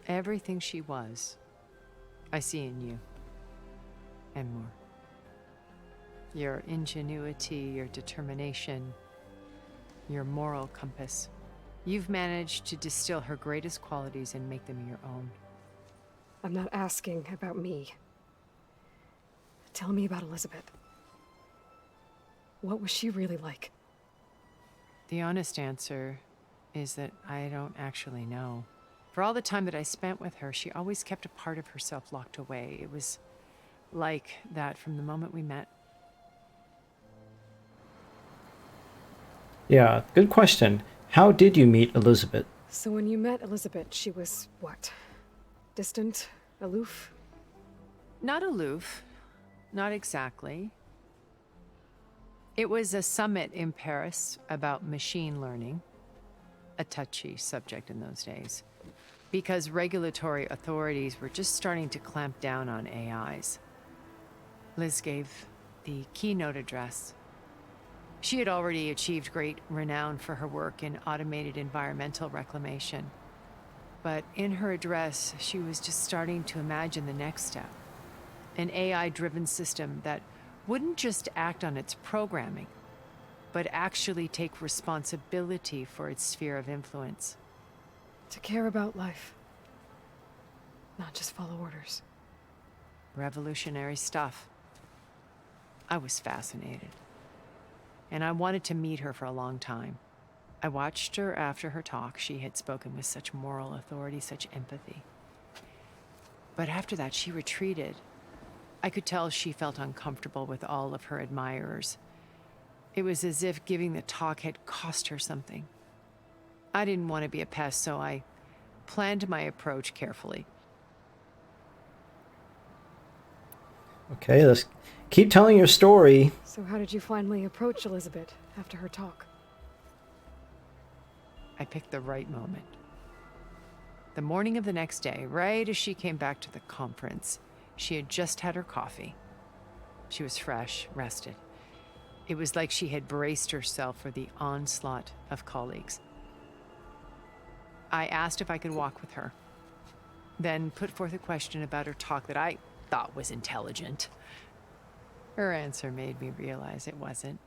S14: everything she was. I see in you. And more. Your ingenuity, your determination, your moral compass. You've managed to distill her greatest qualities and make them your own.
S4: I'm not asking about me. Tell me about Elizabeth. What was she really like?
S14: The honest answer is that I don't actually know. For all the time that I spent with her, she always kept a part of herself locked away. It was like that from the moment we met.
S1: Yeah, good question. How did you meet Elizabeth?
S4: So when you met Elizabeth, she was what? Distant? Aloof?
S14: Not aloof. Not exactly. It was a summit in Paris about machine learning. A touchy subject in those days. Because regulatory authorities were just starting to clamp down on AIs. Liz gave the keynote address. She had already achieved great renown for her work in automated environmental reclamation. But in her address, she was just starting to imagine the next step. An AI-driven system that wouldn't just act on its programming, but actually take responsibility for its sphere of influence.
S4: To care about life. Not just follow orders.
S14: Revolutionary stuff. I was fascinated. And I wanted to meet her for a long time. I watched her after her talk. She had spoken with such moral authority, such empathy. But after that, she retreated. I could tell she felt uncomfortable with all of her admirers. It was as if giving the talk had cost her something. I didn't want to be a pest, so I planned my approach carefully.
S1: Okay, let's keep telling your story.
S4: So how did you finally approach Elizabeth after her talk?
S14: I picked the right moment. The morning of the next day, right as she came back to the conference, she had just had her coffee. She was fresh, rested. It was like she had braced herself for the onslaught of colleagues. I asked if I could walk with her, then put forth a question about her talk that I thought was intelligent. Her answer made me realize it wasn't,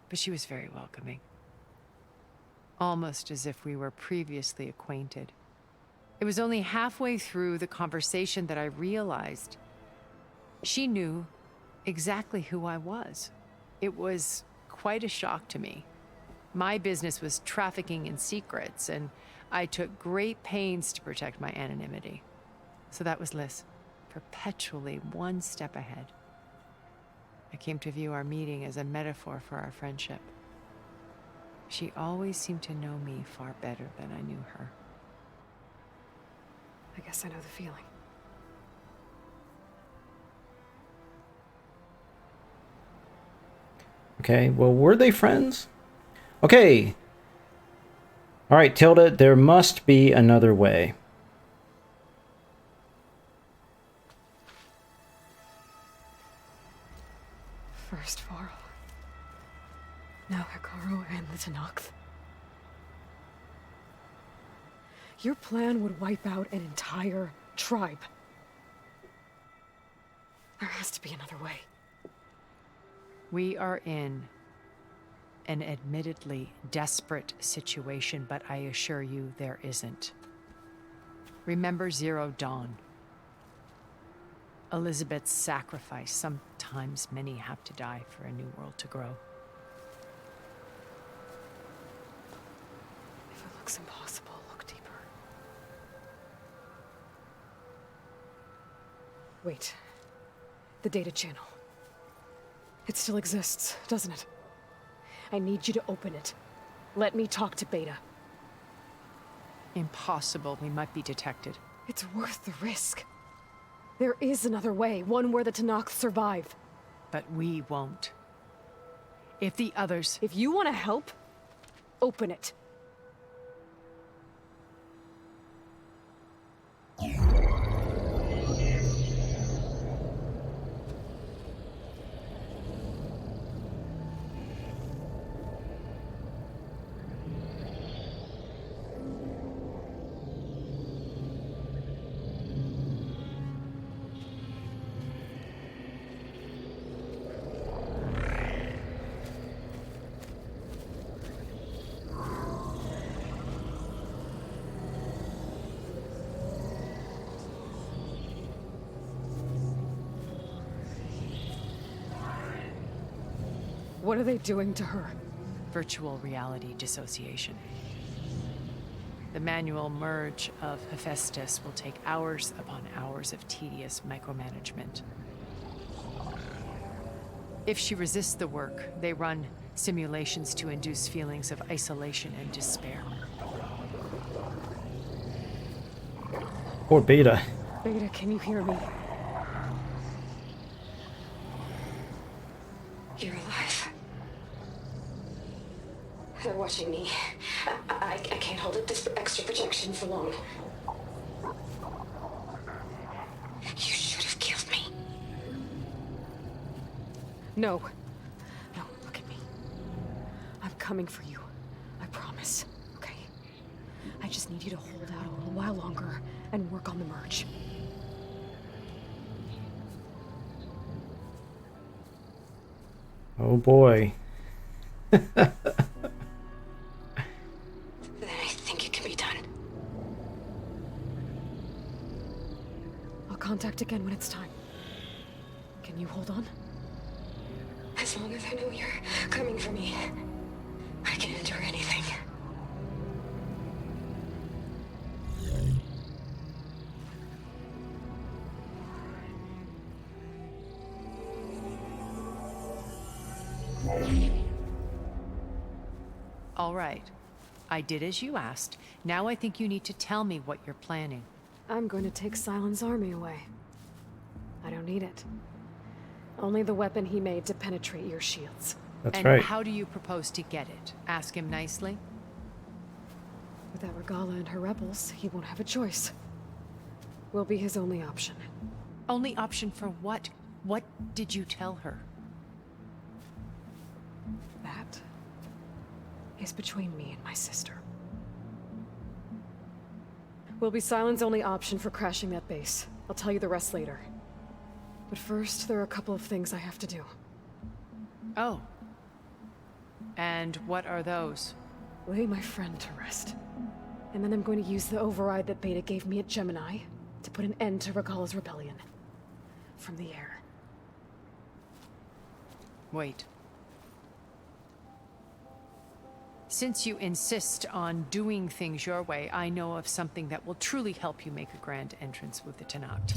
S14: but she was very welcoming. Almost as if we were previously acquainted. It was only halfway through the conversation that I realized she knew exactly who I was. It was quite a shock to me. My business was trafficking in secrets, and I took great pains to protect my anonymity. So that was Liz, perpetually one step ahead. I came to view our meeting as a metaphor for our friendship. She always seemed to know me far better than I knew her.
S4: I guess I know the feeling.
S1: Okay, well, were they friends? Okay. All right, Tilda, there must be another way.
S4: First Varl. Now Hekarro and the Tenakth. Your plan would wipe out an entire tribe. There has to be another way.
S14: We are in an admittedly desperate situation, but I assure you there isn't. Remember Zero Dawn. Elizabeth's sacrifice. Sometimes many have to die for a new world to grow.
S4: If it looks impossible, look deeper. Wait. The data channel. It still exists, doesn't it? I need you to open it. Let me talk to Beta.
S14: Impossible. We might be detected.
S4: It's worth the risk. There is another way, one where the Tenakth survive.
S14: But we won't. If the others...
S4: If you want to help, open it. What are they doing to her?
S14: Virtual reality dissociation. The manual merge of HEPHAESTUS will take hours upon hours of tedious micromanagement. If she resists the work, they run simulations to induce feelings of isolation and despair.
S1: Poor Beta.
S4: Beta, can you hear me?
S10: You're alive. They're watching me. I can't hold up this extra projection for long. You should have killed me.
S4: No. No, look at me. I'm coming for you. I promise. Okay? I just need you to hold out a little while longer and work on the merge.
S1: Oh boy.
S10: Then I think it can be done.
S4: I'll contact again when it's time. Can you hold on?
S10: As long as I know you're coming for me, I
S4: I can endure anything.
S14: All right. I did as you asked. Now I think you need to tell me what you're planning.
S4: I'm going to take Sylens' army away. I don't need it. Only the weapon he made to penetrate your shields.
S1: That's
S14: and
S1: right.
S14: How do you propose to get it? Ask him nicely?
S4: Without Regala and her rebels, he won't have a choice. We'll be his only option.
S14: Only option for what? What did you tell her?
S4: That is between me and my sister. Will be Sylens' only option for crashing that base. I'll tell you the rest later. But first, there are a couple of things I have to do.
S14: Oh. And what are those?
S4: Lay my friend to rest. And then I'm going to use the override that Beta gave me at Gemini to put an end to Regala's rebellion. From the air.
S14: Wait. Since you insist on doing things your way, I know of something that will truly help you make a grand entrance with the Tenakth.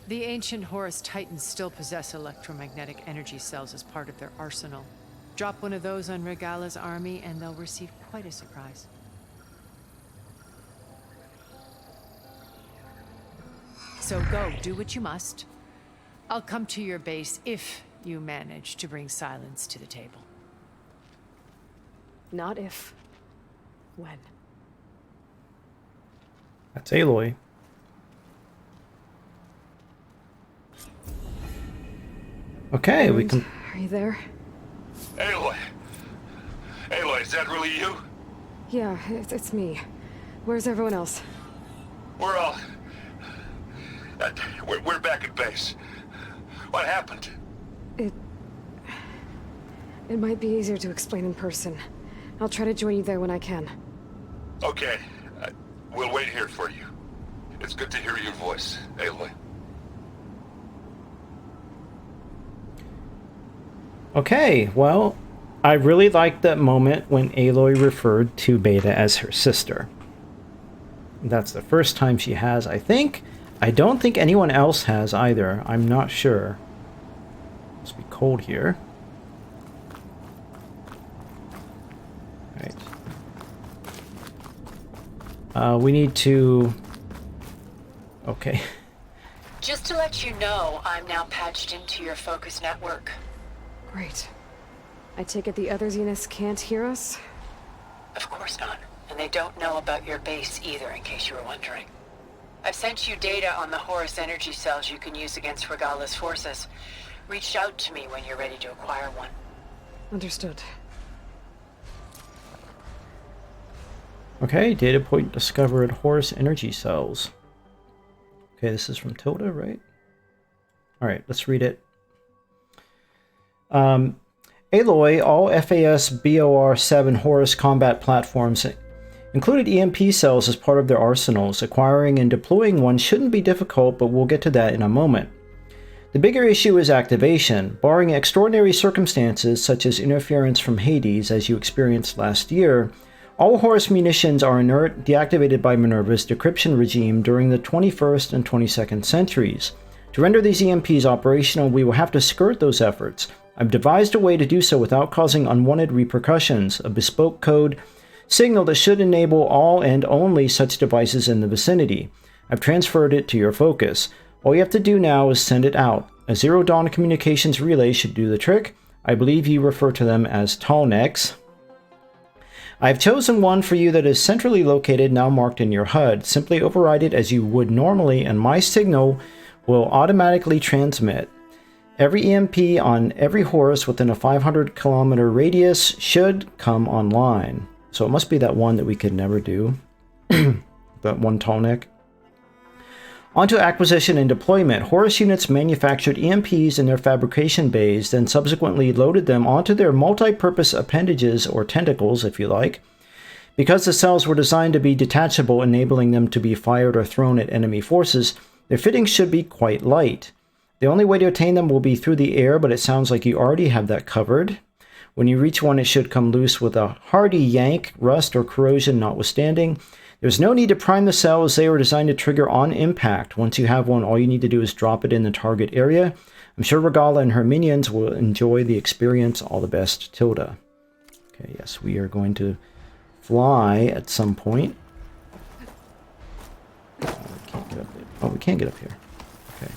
S14: The ancient Horus Titans still possess electromagnetic energy cells as part of their arsenal. Drop one of those on Regala's army and they'll receive quite a surprise. So go, do what you must. I'll come to your base if you manage to bring Sylens to the table.
S4: Not if. When.
S1: That's Aloy. Okay, we can...
S4: Are you there?
S9: Aloy! Aloy, is that really you?
S4: Yeah, it's me. Where's everyone else?
S9: We're all... We're back at base. What happened?
S4: It might be easier to explain in person. I'll try to join you there when I can.
S9: Okay. We'll wait here for you. It's good to hear your voice, Aloy.
S1: Okay, well, I really liked that moment when Aloy referred to Beta as her sister. That's the first time she has, I think. I don't think anyone else has either. I'm not sure. Must be cold here. Right. We need to... Okay.
S13: Just to let you know, I'm now patched into your focus network.
S4: Great. I take it the other Zeniths can't hear us?
S13: Of course not. And they don't know about your base either, in case you were wondering. I've sent you data on the Horus energy cells you can use against Regala's forces. Reach out to me when you're ready to acquire one.
S4: Understood.
S1: Okay, data point discovered Horus energy cells. Okay, this is from Tilda, right? Alright, let's read it. Aloy, all FAS BOR-7 Horus combat platforms included EMP cells as part of their arsenals. Acquiring and deploying one shouldn't be difficult, but we'll get to that in a moment. The bigger issue is activation. Barring extraordinary circumstances such as interference from Hades, as you experienced last year, all Horus munitions are inert, deactivated by Minerva's decryption regime during the 21st and 22nd centuries. To render these EMPs operational, we will have to skirt those efforts. I've devised a way to do so without causing unwanted repercussions, a bespoke code signal that should enable all and only such devices in the vicinity. I've transferred it to your focus. All you have to do now is send it out. A Zero Dawn communications relay should do the trick. I believe you refer to them as tallnecks. I've chosen one for you that is centrally located, now marked in your HUD. Simply override it as you would normally, and my signal will automatically transmit. Every EMP on every Horus within a 500-kilometer radius should come online. So it must be that one that we could never do. That one tallneck. Onto acquisition and deployment. Horus units manufactured EMPs in their fabrication bays, then subsequently loaded them onto their multi-purpose appendages, or tentacles if you like. Because the cells were designed to be detachable, enabling them to be fired or thrown at enemy forces, their fittings should be quite light. The only way to attain them will be through the air, but it sounds like you already have that covered. When you reach one, it should come loose with a hearty yank, rust or corrosion notwithstanding. There's no need to prime the cells. They were designed to trigger on impact. Once you have one, all you need to do is drop it in the target area. I'm sure Regala and her minions will enjoy the experience. All the best, Tilda. Okay, yes, we are going to fly at some point. We can't get up there. Oh, we can get up here. Okay.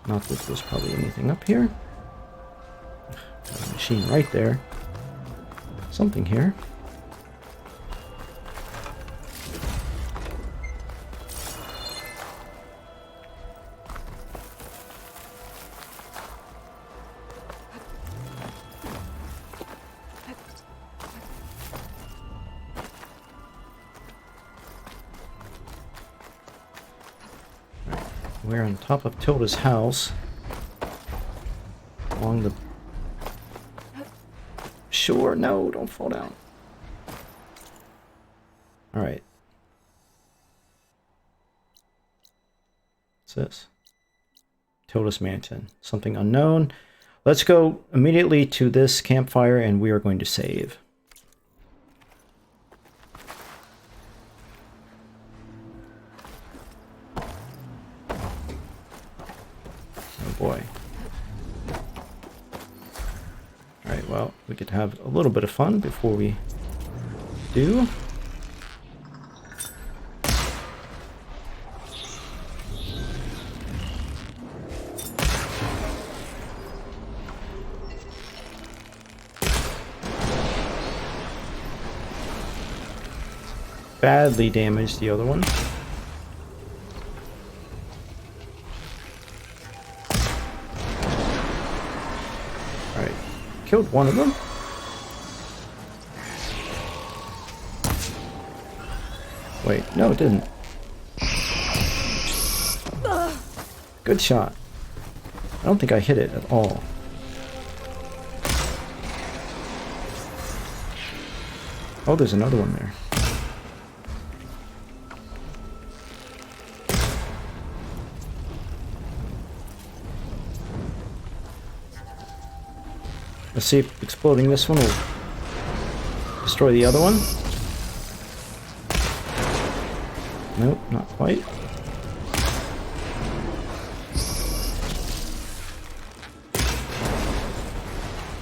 S1: Not that there's probably anything up here. Got a machine right there. Something here. We're on top of Tilda's house. Along the shore. No, don't fall down. Alright. What's this? Tilda's mansion. Something unknown. Let's go immediately to this campfire and we are going to save. Boy. Alright, well, we could have a little bit of fun before we do. Badly damaged the other one. Killed one of them. Wait, no it didn't. Good shot. I don't think I hit it at all. Oh, there's another one there. Let's see if exploding this one will destroy the other one. Nope, not quite.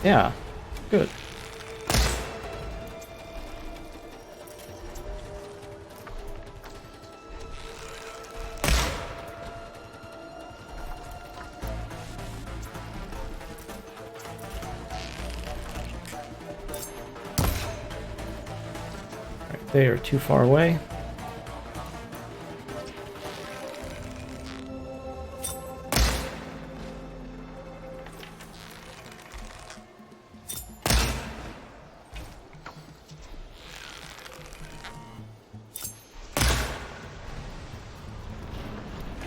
S1: Yeah, good. They are too far away.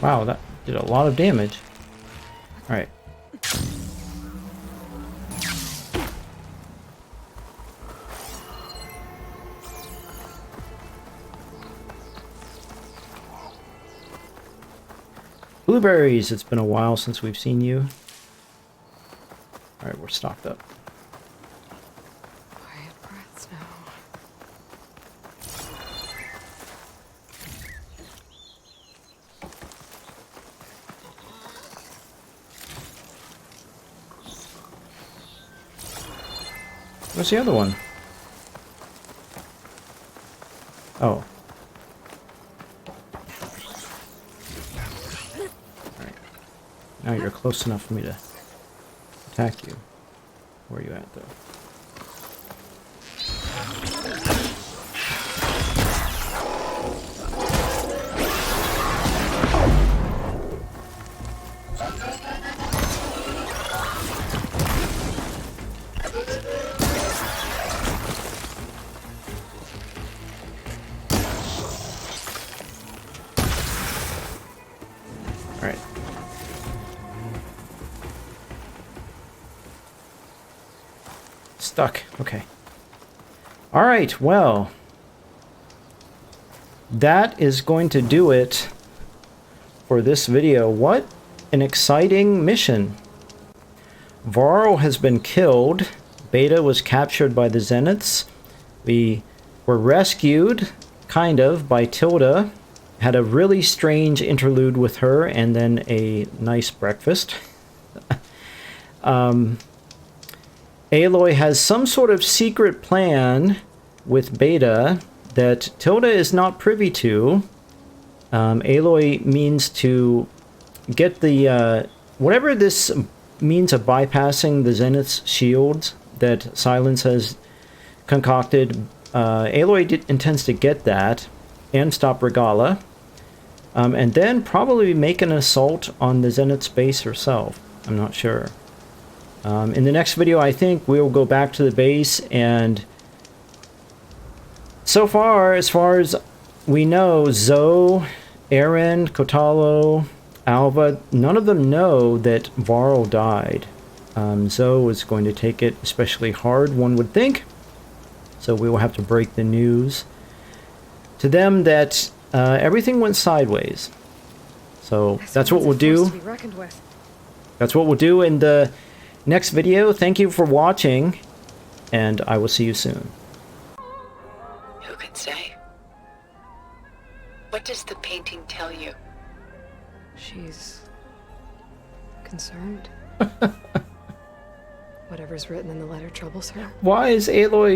S1: Wow, that did a lot of damage. All right. Blueberries! It's been a while since we've seen you. Alright, we're stocked up.
S4: Quiet breaths now.
S1: Where's the other one? Oh. Now you're close enough for me to attack you. Where are you at, though? Alright. Stuck. Okay. Alright, well. That is going to do it for this video. What an exciting mission. Varl has been killed. Beta was captured by the Zeniths. We were rescued, kind of, by Tilda. Had a really strange interlude with her, and then a nice breakfast. Aloy has some sort of secret plan with Beta that Tilda is not privy to. Aloy means to get the, whatever this means of bypassing the Zenith's shields that Silence has concocted. Aloy intends to get that and stop Regala. And then probably make an assault on the Zenith's base herself. I'm not sure. In the next video, I think we'll go back to the base, and so far as we know, Zoe, Erend, Kotallo, Alva, none of them know that Varl died. Zoe is going to take it especially hard, one would think. So we will have to break the news to them that everything went sideways. So that's what we'll do. That's what we'll do in the next video. Thank you for watching, and I will see you soon.
S13: Who can say? What does the painting tell you?
S4: She's concerned. Whatever's written in the letter troubles her.
S1: Why is Aloy